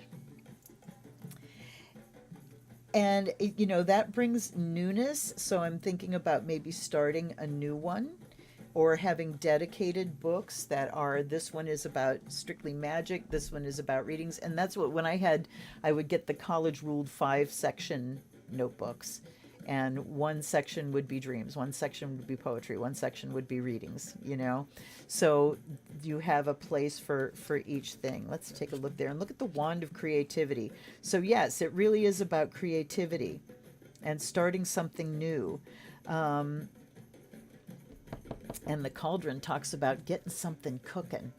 And, you know, that brings newness. So I'm thinking about maybe starting a new one or having dedicated books that are, this one is about strictly magic, this one is about readings. And that's what, when I would get the college ruled 5-section notebooks. And one section would be dreams, one section would be poetry, one section would be readings, you know. So you have a place for each thing. Let's take a look there and look at the wand of creativity. So yes, it really is about creativity and starting something new. And the cauldron talks about getting something cooking.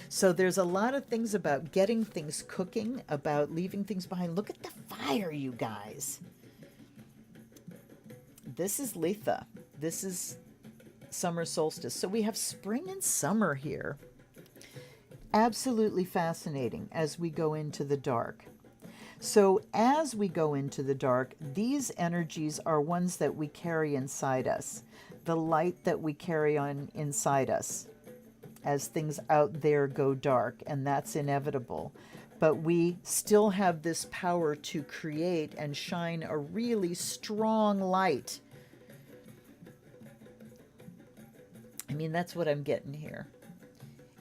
So there's a lot of things about getting things cooking, about leaving things behind. Look at the fire, you guys. This is Letha. This is summer solstice. So we have spring and summer here. Absolutely fascinating as we go into the dark. So as we go into the dark, these energies are ones that we carry inside us. The light that we carry on inside us as things out there go dark, and that's inevitable. But we still have this power to create and shine a really strong light. I mean, that's what I'm getting here.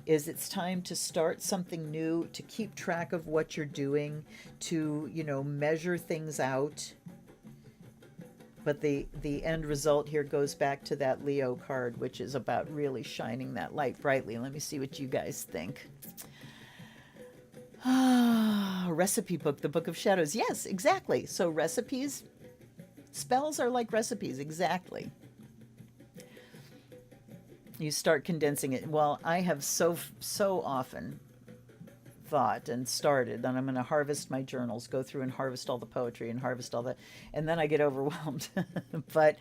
Is it's time to start something new, to keep track of what you're doing, to, you know, measure things out. But the end result here goes back to that Leo card, which is about really shining that light brightly. Let me see what you guys think. Recipe book, the Book of Shadows. Yes, exactly. So recipes, spells are like recipes, exactly. You start condensing it. Well, I have so often thought and started that I'm going to harvest my journals, go through and harvest all the poetry and harvest all that, and then I get overwhelmed. But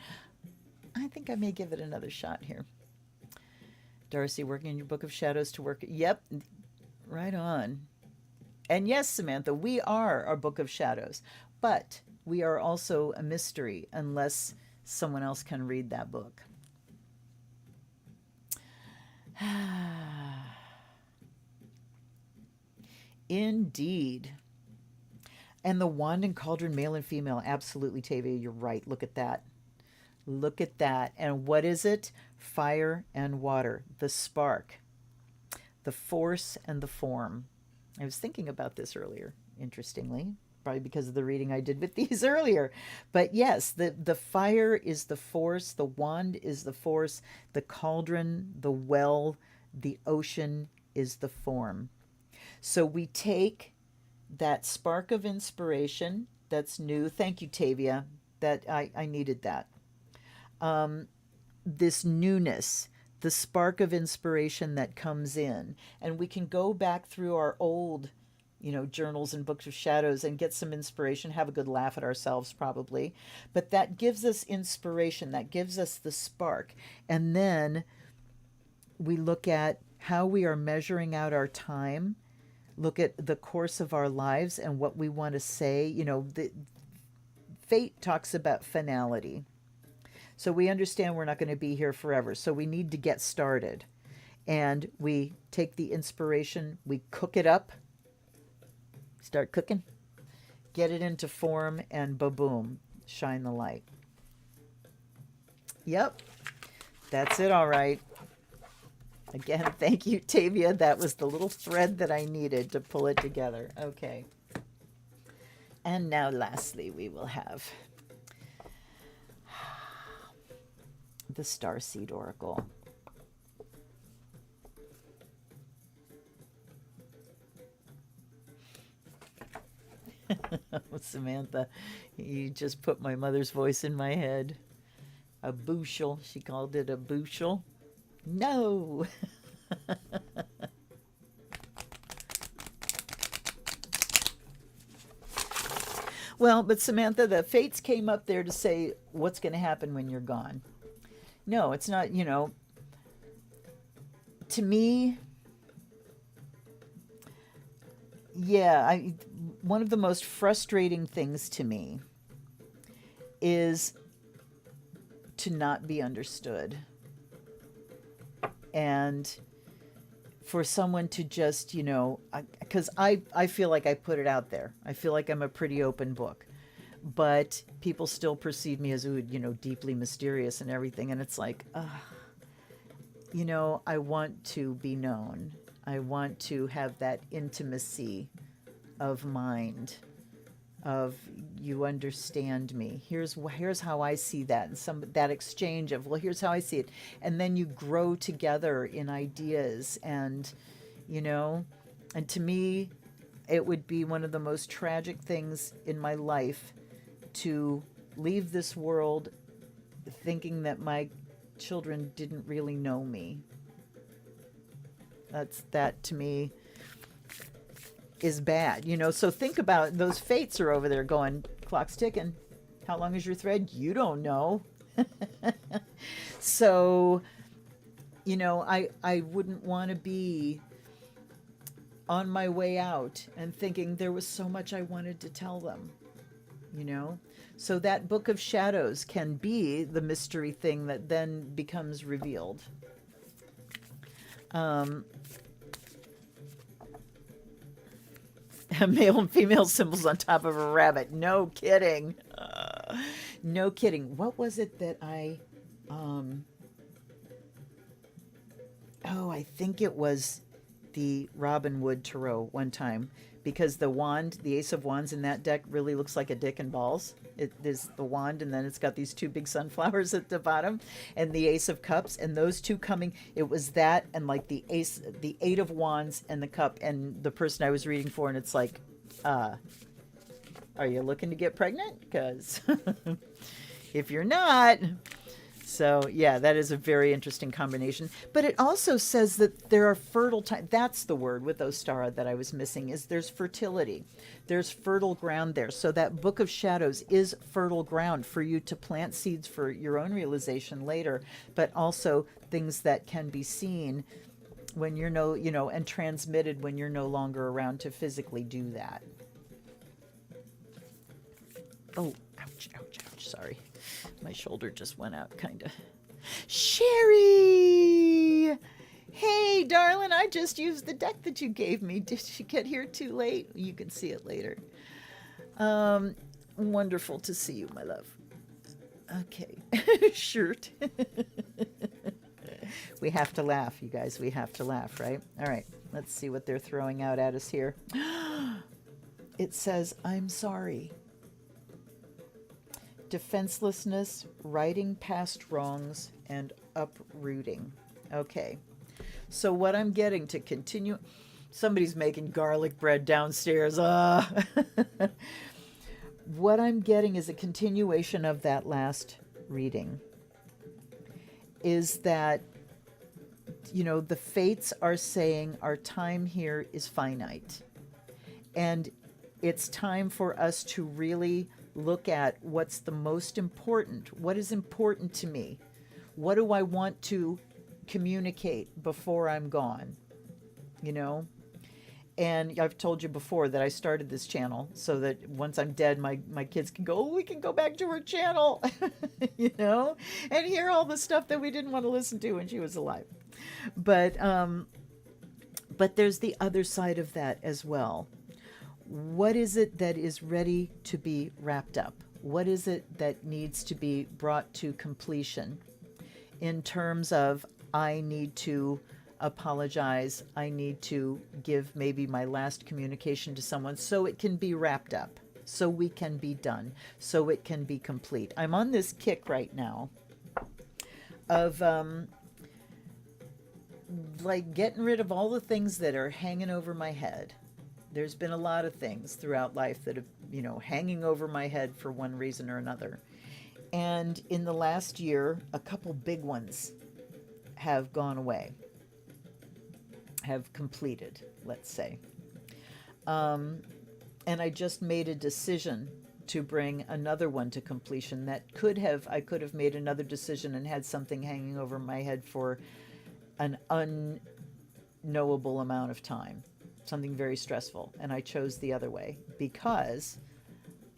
I think I may give it another shot here. Darcy, working in your Book of Shadows to work. Yep, right on. And yes, Samantha, we are our Book of Shadows, but we are also a mystery unless someone else can read that book. Indeed. And the wand and cauldron, male and female. Absolutely, Tavia, you're right. Look at that. Look at that. And what is it? Fire and water. The spark. The force and the form. I was thinking about this earlier, interestingly. Probably because of the reading I did with these earlier. But yes, the fire is the force. The wand is the force. The cauldron, the well, the ocean is the form. So we take that spark of inspiration that's new. Thank you, Tavia. That I needed that. This newness, the spark of inspiration that comes in. And we can go back through our old, you know, journals and Books of Shadows and get some inspiration, have a good laugh at ourselves probably. But that gives us inspiration. That gives us the spark. And then we look at how we are measuring out our time. Look at the course of our lives and what we want to say. You know, the fate talks about finality. So we understand we're not going to be here forever. So we need to get started. And we take the inspiration, we cook it up, start cooking, get it into form, and ba-boom, shine the light. Yep, that's it, all right. Again, thank you, Tavia. That was the little thread that I needed to pull it together. Okay. And now, lastly, we will have the Starseed Oracle. Oh, Samantha, you just put my mother's voice in my head. A bushel. She called it a bushel. No. Well, but Samantha, the fates came up there to say what's going to happen when you're gone. No, it's not, to me, yeah, one of the most frustrating things to me is to not be understood. And for someone to just, because I feel like I put it out there. I feel like I'm a pretty open book. But people still perceive me as, deeply mysterious and everything. And it's like, I want to be known. I want to have that intimacy of mind, of you understand me. Here's how I see that, and that exchange of, well, here's how I see it, and then you grow together in ideas, and and to me, it would be one of the most tragic things in my life to leave this world thinking that my children didn't really know me. That to me is bad, so think about it. Those fates are over there going, clock's ticking. How long is your thread? You don't know. So, I wouldn't want to be on my way out and thinking there was so much I wanted to tell them, So that book of shadows can be the mystery thing that then becomes revealed. Male and female symbols on top of a rabbit. No kidding. No kidding. What was it that I I think it was the Robin Wood Tarot one time, because the wand, the Ace of Wands in that deck really looks like a dick and balls. It is the wand, and then it's got these two big sunflowers at the bottom, and the Ace of Cups, and those two coming, it was that and like the Ace, the Eight of Wands and the cup, and the person I was reading for, and it's like, are you looking to get pregnant? Because if you're not... So, yeah, that is a very interesting combination. But it also says that there are fertile times. That's the word with Ostara that I was missing, is there's fertility. There's fertile ground there. So that Book of Shadows is fertile ground for you to plant seeds for your own realization later, but also things that can be seen when you're and transmitted when you're no longer around to physically do that. Oh, ouch, ouch, ouch, sorry. My shoulder just went out, kind of. Sherry! Hey, darling, I just used the deck that you gave me. Did you get here too late? You can see it later. Wonderful to see you, my love. Okay. Shirt. We have to laugh, you guys. We have to laugh, right? All right. Let's see what they're throwing out at us here. It says, I'm sorry. Defenselessness, righting past wrongs, and uprooting. Okay. So what I'm getting to continue... Somebody's making garlic bread downstairs. What I'm getting is a continuation of that last reading. Is that, the fates are saying our time here is finite. And it's time for us to really look at what's the most important. What is important to me? What do I want to communicate before I'm gone? And I've told you before that I started this channel so that once I'm dead, my kids can go, oh, we can go back to her channel, you know, and hear all the stuff that we didn't want to listen to when she was alive. But there's the other side of that as well. What is it that is ready to be wrapped up? What is it that needs to be brought to completion in terms of I need to apologize, I need to give maybe my last communication to someone so it can be wrapped up, so we can be done, so it can be complete. I'm on this kick right now of like getting rid of all the things that are hanging over my head. There's been a lot of things throughout life that have, you know, hanging over my head for one reason or another. And in the last year, a couple big ones have gone away, have completed, let's say. And I just made a decision to bring another one to completion I could have made another decision and had something hanging over my head for an unknowable amount of time, something very stressful. And I chose the other way because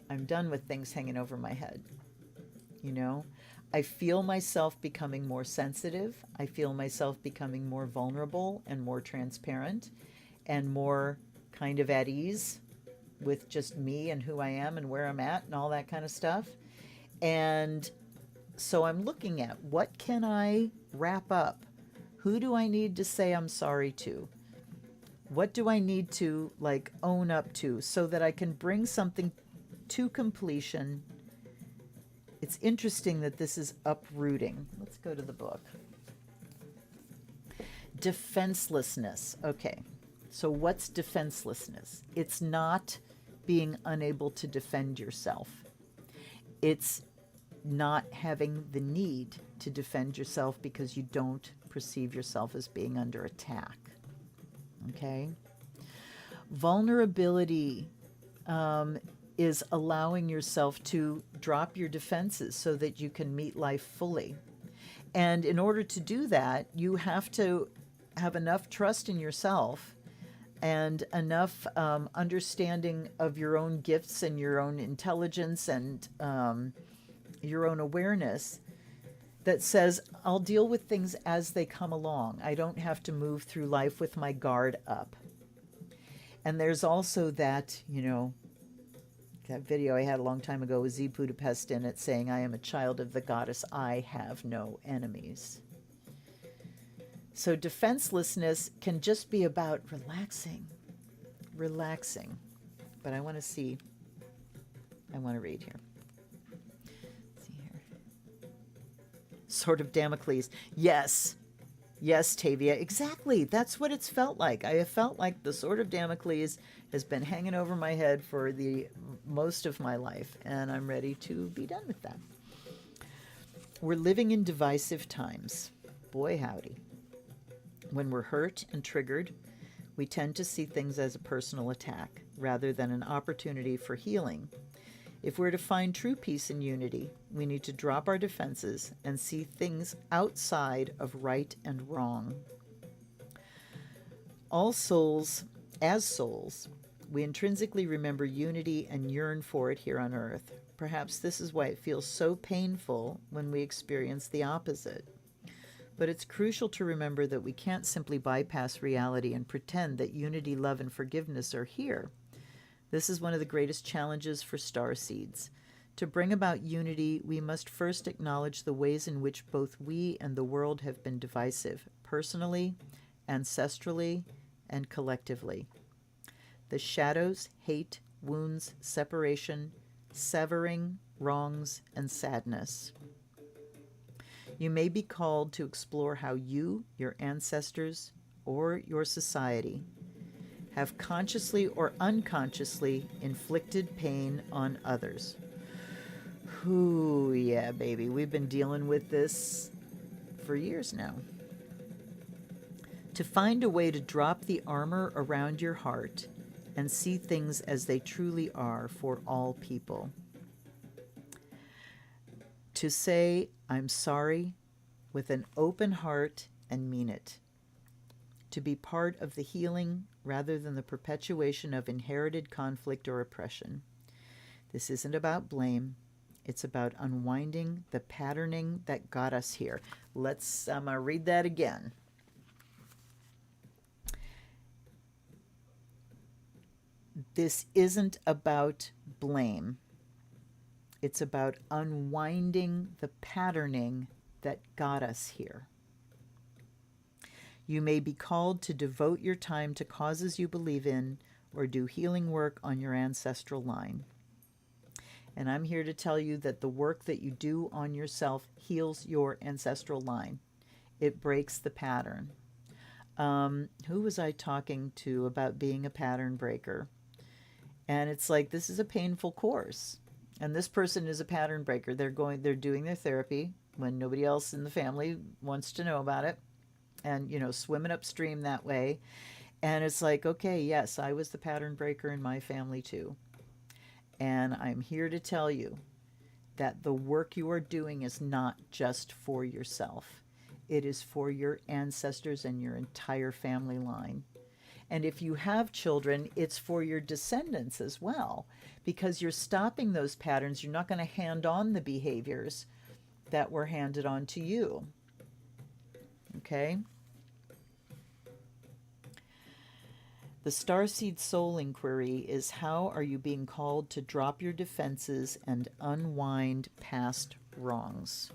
I'm done with things hanging over my head. You know, I feel myself becoming more sensitive. I feel myself becoming more vulnerable and more transparent and more kind of at ease with just me and who I am and where I'm at and all that kind of stuff. And so I'm looking at what can I wrap up? Who do I need to say I'm sorry to? What do I need to like own up to so that I can bring something to completion? It's interesting that this is uprooting. Let's go to the book. Defenselessness. Okay. So what's defenselessness? It's not being unable to defend yourself. It's not having the need to defend yourself because you don't perceive yourself as being under attack. Okay? Vulnerability is allowing yourself to drop your defenses so that you can meet life fully. And in order to do that, you have to have enough trust in yourself and enough understanding of your own gifts and your own intelligence and your own awareness that says, I'll deal with things as they come along. I don't have to move through life with my guard up. And there's also that, you know, that video I had a long time ago with Z Budapest in it saying, I am a child of the goddess, I have no enemies. So defenselessness can just be about relaxing. But I want to read here. See here. Sword of Damocles. Yes, Tavia, exactly. That's what it's felt like. I have felt like the Sword of Damocles has been hanging over my head for the most of my life, and I'm ready to be done with that. We're living in divisive times. Boy, howdy. When we're hurt and triggered, we tend to see things as a personal attack rather than an opportunity for healing. If we're to find true peace and unity, we need to drop our defenses and see things outside of right and wrong. All souls, as souls, we intrinsically remember unity and yearn for it here on earth. Perhaps this is why it feels so painful when we experience the opposite. But it's crucial to remember that we can't simply bypass reality and pretend that unity, love, and forgiveness are here. This is one of the greatest challenges for starseeds. To bring about unity, we must first acknowledge the ways in which both we and the world have been divisive, personally, ancestrally, and collectively. The shadows, hate, wounds, separation, severing, wrongs, and sadness. You may be called to explore how you, your ancestors, or your society have consciously or unconsciously inflicted pain on others. Ooh, yeah, baby. We've been dealing with this for years now. To find a way to drop the armor around your heart and see things as they truly are for all people. To say, I'm sorry, with an open heart and mean it. to be part of the healing rather than the perpetuation of inherited conflict or oppression. This isn't about blame. It's about unwinding the patterning that got us here. I'm going to read that again. This isn't about blame. It's about unwinding the patterning that got us here. You may be called to devote your time to causes you believe in or do healing work on your ancestral line. And I'm here to tell you that the work that you do on yourself heals your ancestral line. It breaks the pattern. Who was I talking to about being a pattern breaker? And it's like, this is a painful course. And this person is a pattern breaker. They're doing their therapy when nobody else in the family wants to know about it. And, swimming upstream that way. And it's like, okay, yes, I was the pattern breaker in my family too. And I'm here to tell you that the work you are doing is not just for yourself. It is for your ancestors and your entire family line. And if you have children, it's for your descendants as well, because you're stopping those patterns. You're not going to hand on the behaviors that were handed on to you. Okay? The Starseed Soul Inquiry is, how are you being called to drop your defenses and unwind past wrongs?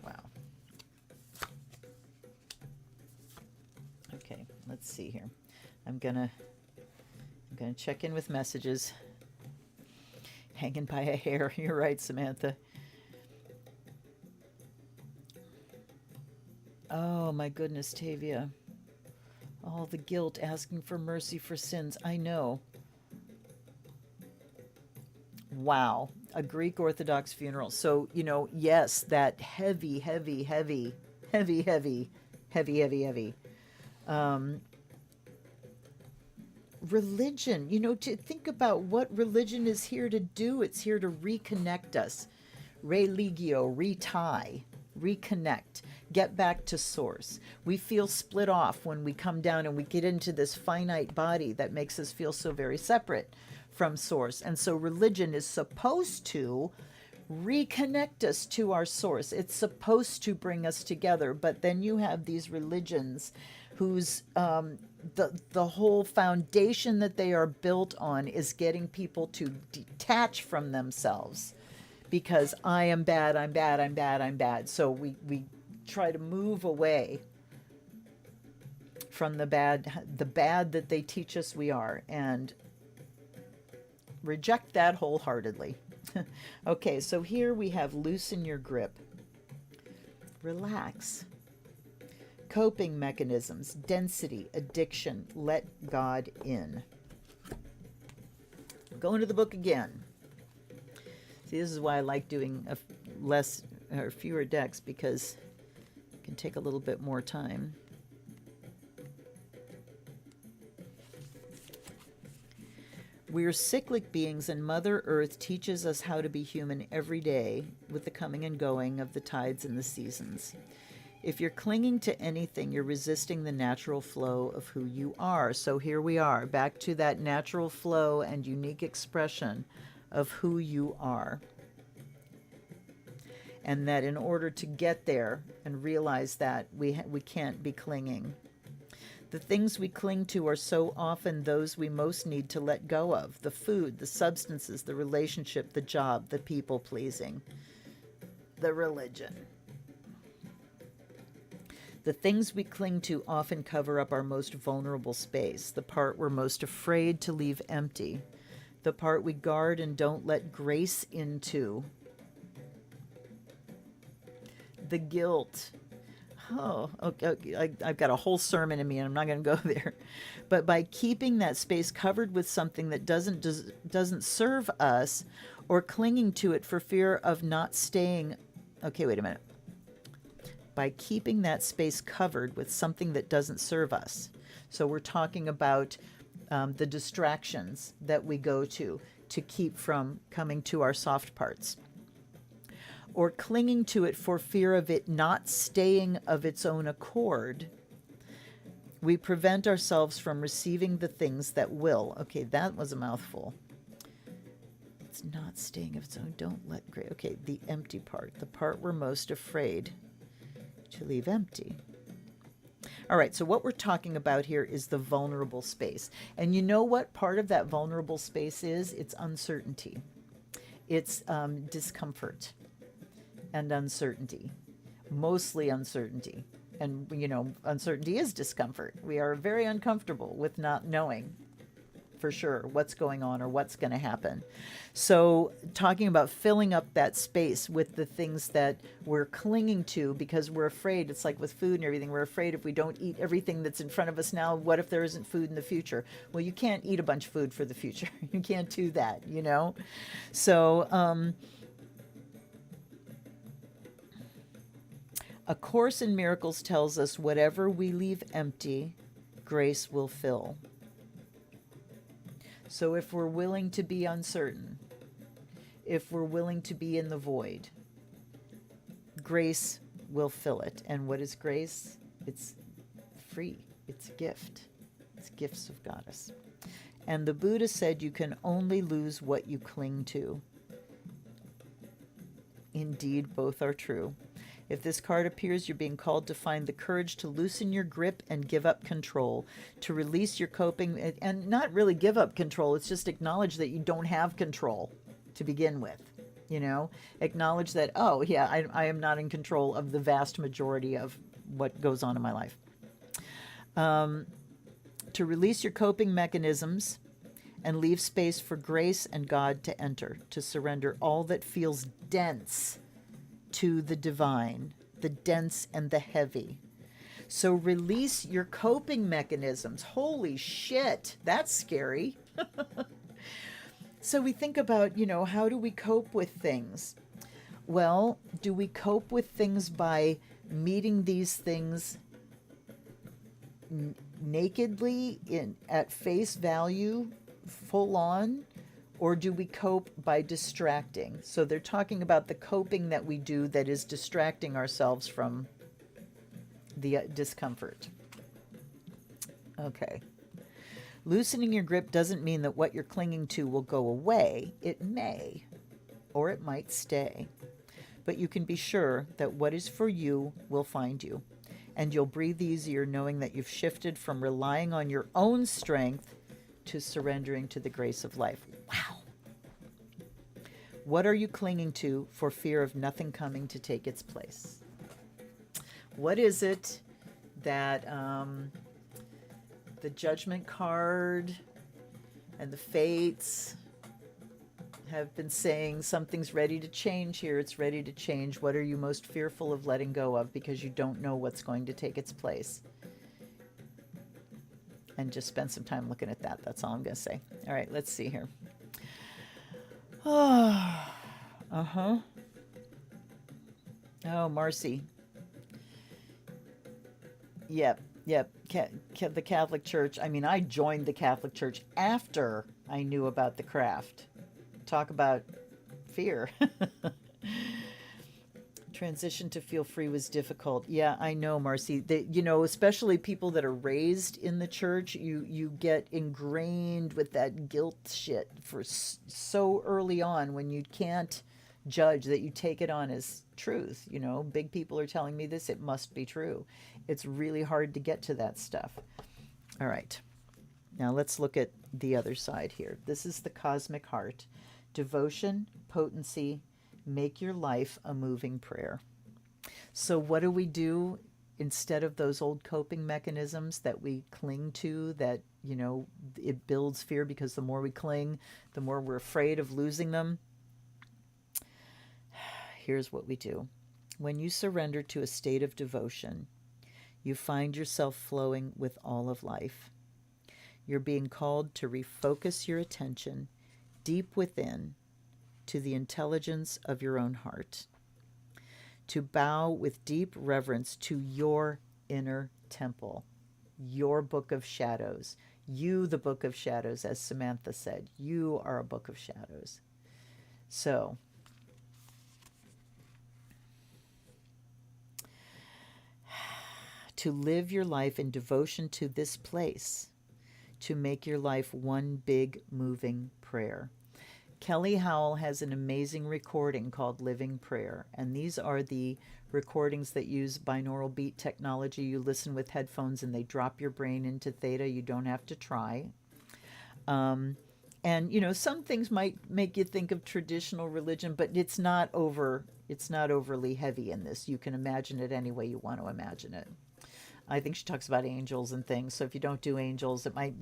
Wow. Okay, let's see here. I'm gonna check in with messages. Hanging by a hair. You're right, Samantha. Oh my goodness, Tavia. All the guilt, asking for mercy for sins. I know. Wow. A Greek Orthodox funeral. So, yes, that heavy religion, to think about what religion is here to do. It's here to reconnect us. Religio, retie, reconnect, get back to source. We feel split off when we come down and we get into this finite body that makes us feel so very separate from source. And so religion is supposed to reconnect us to our source. It's supposed to bring us together. But then you have these religions whose the whole foundation that they are built on is getting people to detach from themselves, because I am bad, I'm bad, I'm bad, I'm bad. So we try to move away from the bad that they teach us we are, and reject that wholeheartedly. Okay, so here we have loosen your grip. Relax. Coping mechanisms, density, addiction, let God in. Go into the book again. See, this is why I like doing fewer decks, because it can take a little bit more time. We're cyclic beings, and Mother Earth teaches us how to be human every day with the coming and going of the tides and the seasons. If you're clinging to anything, you're resisting the natural flow of who you are. So here we are, back to that natural flow and unique expression of who you are. And that in order to get there and realize that, we can't be clinging. The things we cling to are so often those we most need to let go of. The food, the substances, the relationship, the job, the people pleasing, the religion. The things we cling to often cover up our most vulnerable space, the part we're most afraid to leave empty, the part we guard and don't let grace into. The guilt. Oh, okay. I've got a whole sermon in me, and I'm not going to go there. But by keeping that space covered with something that doesn't serve us, or clinging to it for fear of not staying. Okay, wait a minute. By keeping that space covered with something that doesn't serve us. So we're talking about the distractions that we go to keep from coming to our soft parts. Or clinging to it for fear of it not staying of its own accord, We prevent ourselves from receiving the things that will. Okay, that was a mouthful. It's not staying of its own. Don't let grace. Okay, the empty part, the part we're most afraid to leave empty. All right, so what we're talking about here is the vulnerable space. And you know what part of that vulnerable space is? It's uncertainty. It's discomfort and uncertainty, mostly uncertainty. And, you know, uncertainty is discomfort. We are very uncomfortable with not knowing for sure what's going on or what's going to happen. So talking about filling up that space with the things that we're clinging to because we're afraid. It's like with food and everything. We're afraid if we don't eat everything that's in front of us now, what if there isn't food in the future? Well, you can't eat a bunch of food for the future. You can't do that, you know? So, A Course in Miracles tells us whatever we leave empty, grace will fill. So if we're willing to be uncertain, if we're willing to be in the void, grace will fill it. And what is grace? It's free. It's a gift. It's gifts of Goddess. And the Buddha said you can only lose what you cling to. Indeed, both are true. If this card appears, you're being called to find the courage to loosen your grip and give up control, to release your coping, and not really give up control. It's just acknowledge that you don't have control to begin with. You know, acknowledge that, oh, yeah, I am not in control of the vast majority of what goes on in my life. To release your coping mechanisms and leave space for grace and God to enter, to surrender all that feels dense to the divine, the dense and the heavy. So release your coping mechanisms. Holy shit, that's scary. So we think about, you know, how do we cope with things? Well, do we cope with things by meeting these things nakedly at face value, full on? Or do we cope by distracting? So they're talking about the coping that we do that is distracting ourselves from the discomfort. Okay. Loosening your grip doesn't mean that what you're clinging to will go away. It may, or it might stay. But you can be sure that what is for you will find you. And you'll breathe easier knowing that you've shifted from relying on your own strength to surrendering to the grace of life. Wow. What are you clinging to for fear of nothing coming to take its place? What is it that the Judgment card and the Fates have been saying? Something's ready to change here. It's ready to change. What are you most fearful of letting go of because you don't know what's going to take its place? And just spend some time looking at that. That's all I'm going to say. All right, let's see here. Oh, Oh, Marcy. Yep. The Catholic Church. I mean, I joined the Catholic Church after I knew about the craft. Talk about fear. Transition to feel free was difficult. Yeah, I know, Marcy. You know, especially people that are raised in the church, you get ingrained with that guilt shit for so early on when you can't judge, that you take it on as truth. You know, big people are telling me this, it must be true. It's really hard to get to that stuff. All right. Now let's look at the other side here. This is the cosmic heart. Devotion, potency, make your life a moving prayer. So what do we do instead of those old coping mechanisms that we cling to, that, you know, it builds fear because the more we cling, the more we're afraid of losing them? Here's what we do. When you surrender to a state of devotion, you find yourself flowing with all of life. You're being called to refocus your attention deep within to the intelligence of your own heart, to bow with deep reverence to your inner temple, your book of shadows. You, the book of shadows, as Samantha said, you are a book of shadows. So, to live your life in devotion to this place, to make your life one big moving prayer. Kelly Howell has an amazing recording called Living Prayer, and these are the recordings that use binaural beat technology. You listen with headphones and they drop your brain into theta. You don't have to try. And some things might make you think of traditional religion, but it's not overly heavy in this. You can imagine it any way you want to imagine it. I think she talks about angels and things. So if you don't do angels, it might,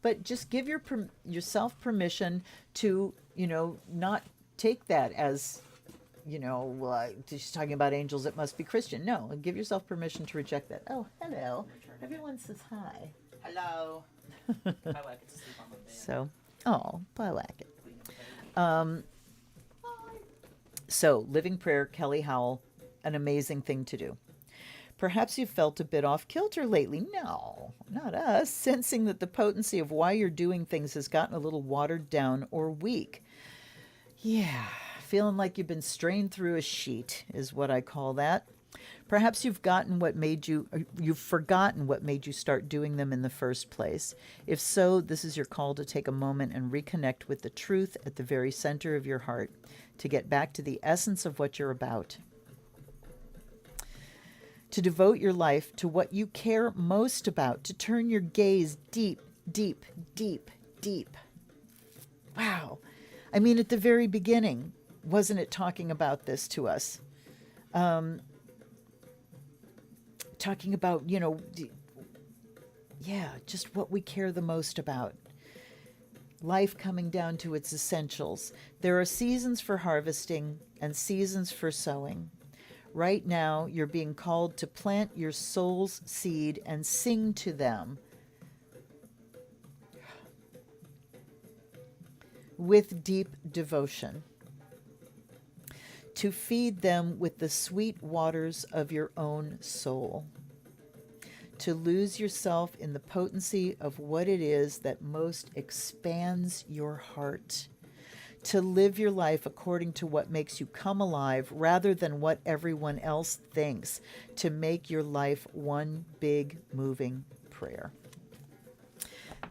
but just give yourself permission to, not take that as, she's talking about angels, it must be Christian. No, give yourself permission to reject that. Oh, hello. Everyone says hi. Hello. I like it to sleep on the bed. So, I like it. So, Living Prayer, Kelly Howell, an amazing thing to do. Perhaps you felt a bit off kilter lately. No, not us. Sensing that the potency of why you're doing things has gotten a little watered down or weak. Yeah, feeling like you've been strained through a sheet is what I call that. Perhaps you've forgotten what made you start doing them in the first place. If so, this is your call to take a moment and reconnect with the truth at the very center of your heart, to get back to the essence of what you're about. To devote your life to what you care most about, to turn your gaze deep, deep, deep, deep. Wow. I mean, at the very beginning, wasn't it talking about this to us? Talking about, just what we care the most about. Life coming down to its essentials. There are seasons for harvesting and seasons for sowing. Right now, you're being called to plant your soul's seed and sing to them with deep devotion, to feed them with the sweet waters of your own soul, to lose yourself in the potency of what it is that most expands your heart, to live your life according to what makes you come alive rather than what everyone else thinks, to make your life one big moving prayer.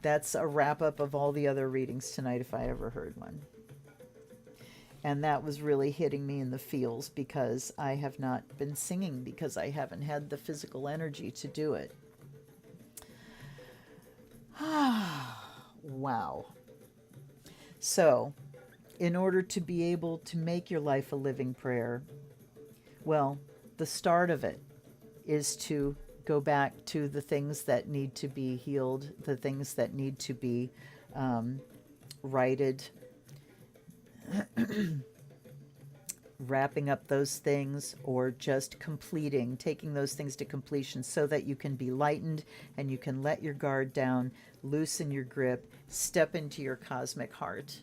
That's a wrap up of all the other readings tonight, if I ever heard one. And that was really hitting me in the feels, because I have not been singing because I haven't had the physical energy to do it. Wow. So, in order to be able to make your life a living prayer, well, the start of it is to go back to the things that need to be healed, the things that need to be righted, wrapping up those things, or just taking those things to completion, so that you can be lightened and you can let your guard down, loosen your grip, step into your cosmic heart,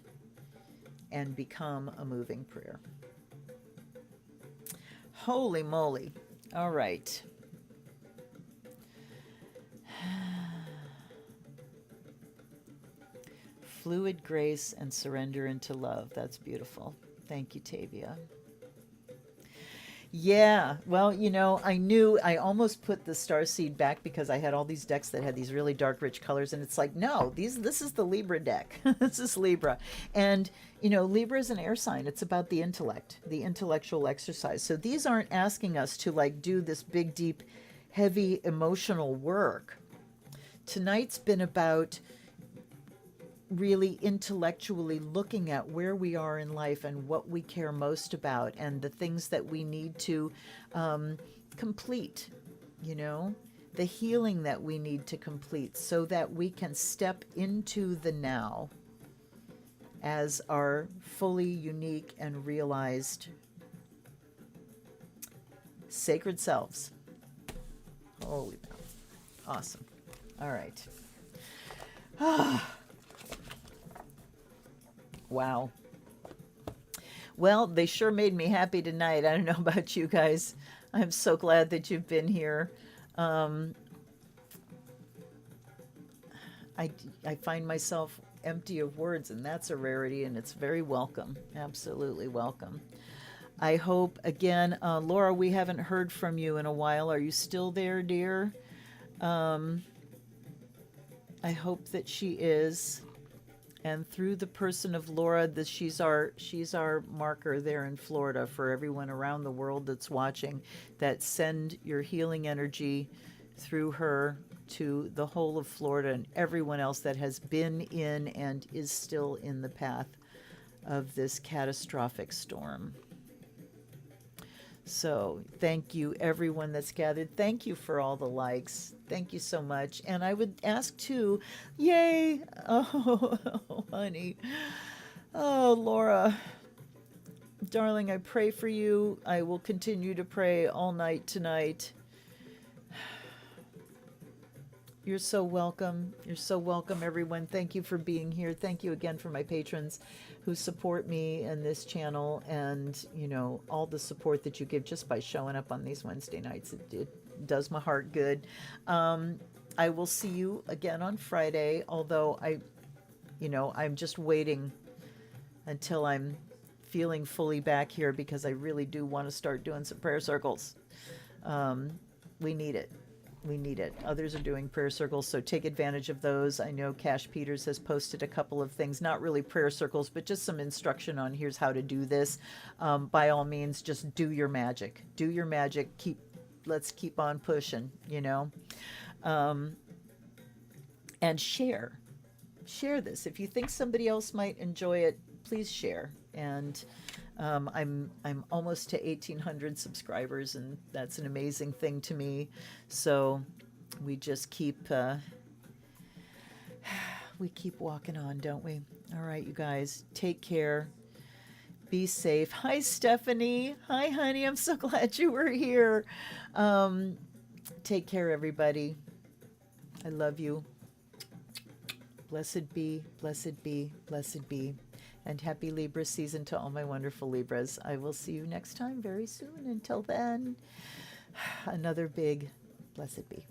and become a moving prayer. Holy moly. All right. Fluid grace and surrender into love. That's beautiful. Thank you, Tavia. Yeah, well, I almost put the starseed back because I had all these decks that had these really dark, rich colors, and it's like, no, this is the Libra deck. This is Libra. And, Libra is an air sign. It's about the intellect, the intellectual exercise. So these aren't asking us to, do this big, deep, heavy emotional work. Tonight's been about really intellectually looking at where we are in life and what we care most about, and the things that we need to complete, the healing that we need to complete, so that we can step into the now as our fully unique and realized sacred selves. Holy cow. Awesome. All right. Wow. Well, they sure made me happy tonight. I don't know about you guys. I'm so glad that you've been here. I find myself empty of words, and that's a rarity, and it's very welcome. Absolutely welcome. I hope, again, Laura, we haven't heard from you in a while. Are you still there, dear? I hope that she is. And through the person of Laura, she's our marker there in Florida for everyone around the world that's watching, that send your healing energy through her to the whole of Florida and everyone else that has been in and is still in the path of this catastrophic storm. So thank you, everyone that's gathered. Thank you for all the likes. Thank you so much. And I would ask too, yay, oh, honey. Oh, Laura, darling, I pray for you. I will continue to pray all night tonight. You're so welcome. You're so welcome, everyone. Thank you for being here. Thank you again for my patrons who support me and this channel, and, you know, all the support that you give just by showing up on these Wednesday nights. It does my heart good. I will see you again on Friday, although I'm just waiting until I'm feeling fully back here, because I really do want to start doing some prayer circles. We need it. We need it. Others are doing prayer circles, so take advantage of those. I know Cash Peters has posted a couple of things, not really prayer circles, but just some instruction on here's how to do this. By all means, just do your magic. Do your magic. Let's keep on pushing, you know. And share this. If you think somebody else might enjoy it, please share. And I'm almost to 1,800 subscribers, and that's an amazing thing to me. So we just keep walking on, don't we? All right, you guys, take care. Be safe. Hi, Stephanie. Hi, honey. I'm so glad you were here. Take care, everybody. I love you. Blessed be, blessed be, blessed be. And happy Libra season to all my wonderful Libras. I will see you next time very soon. Until then, another big blessed be.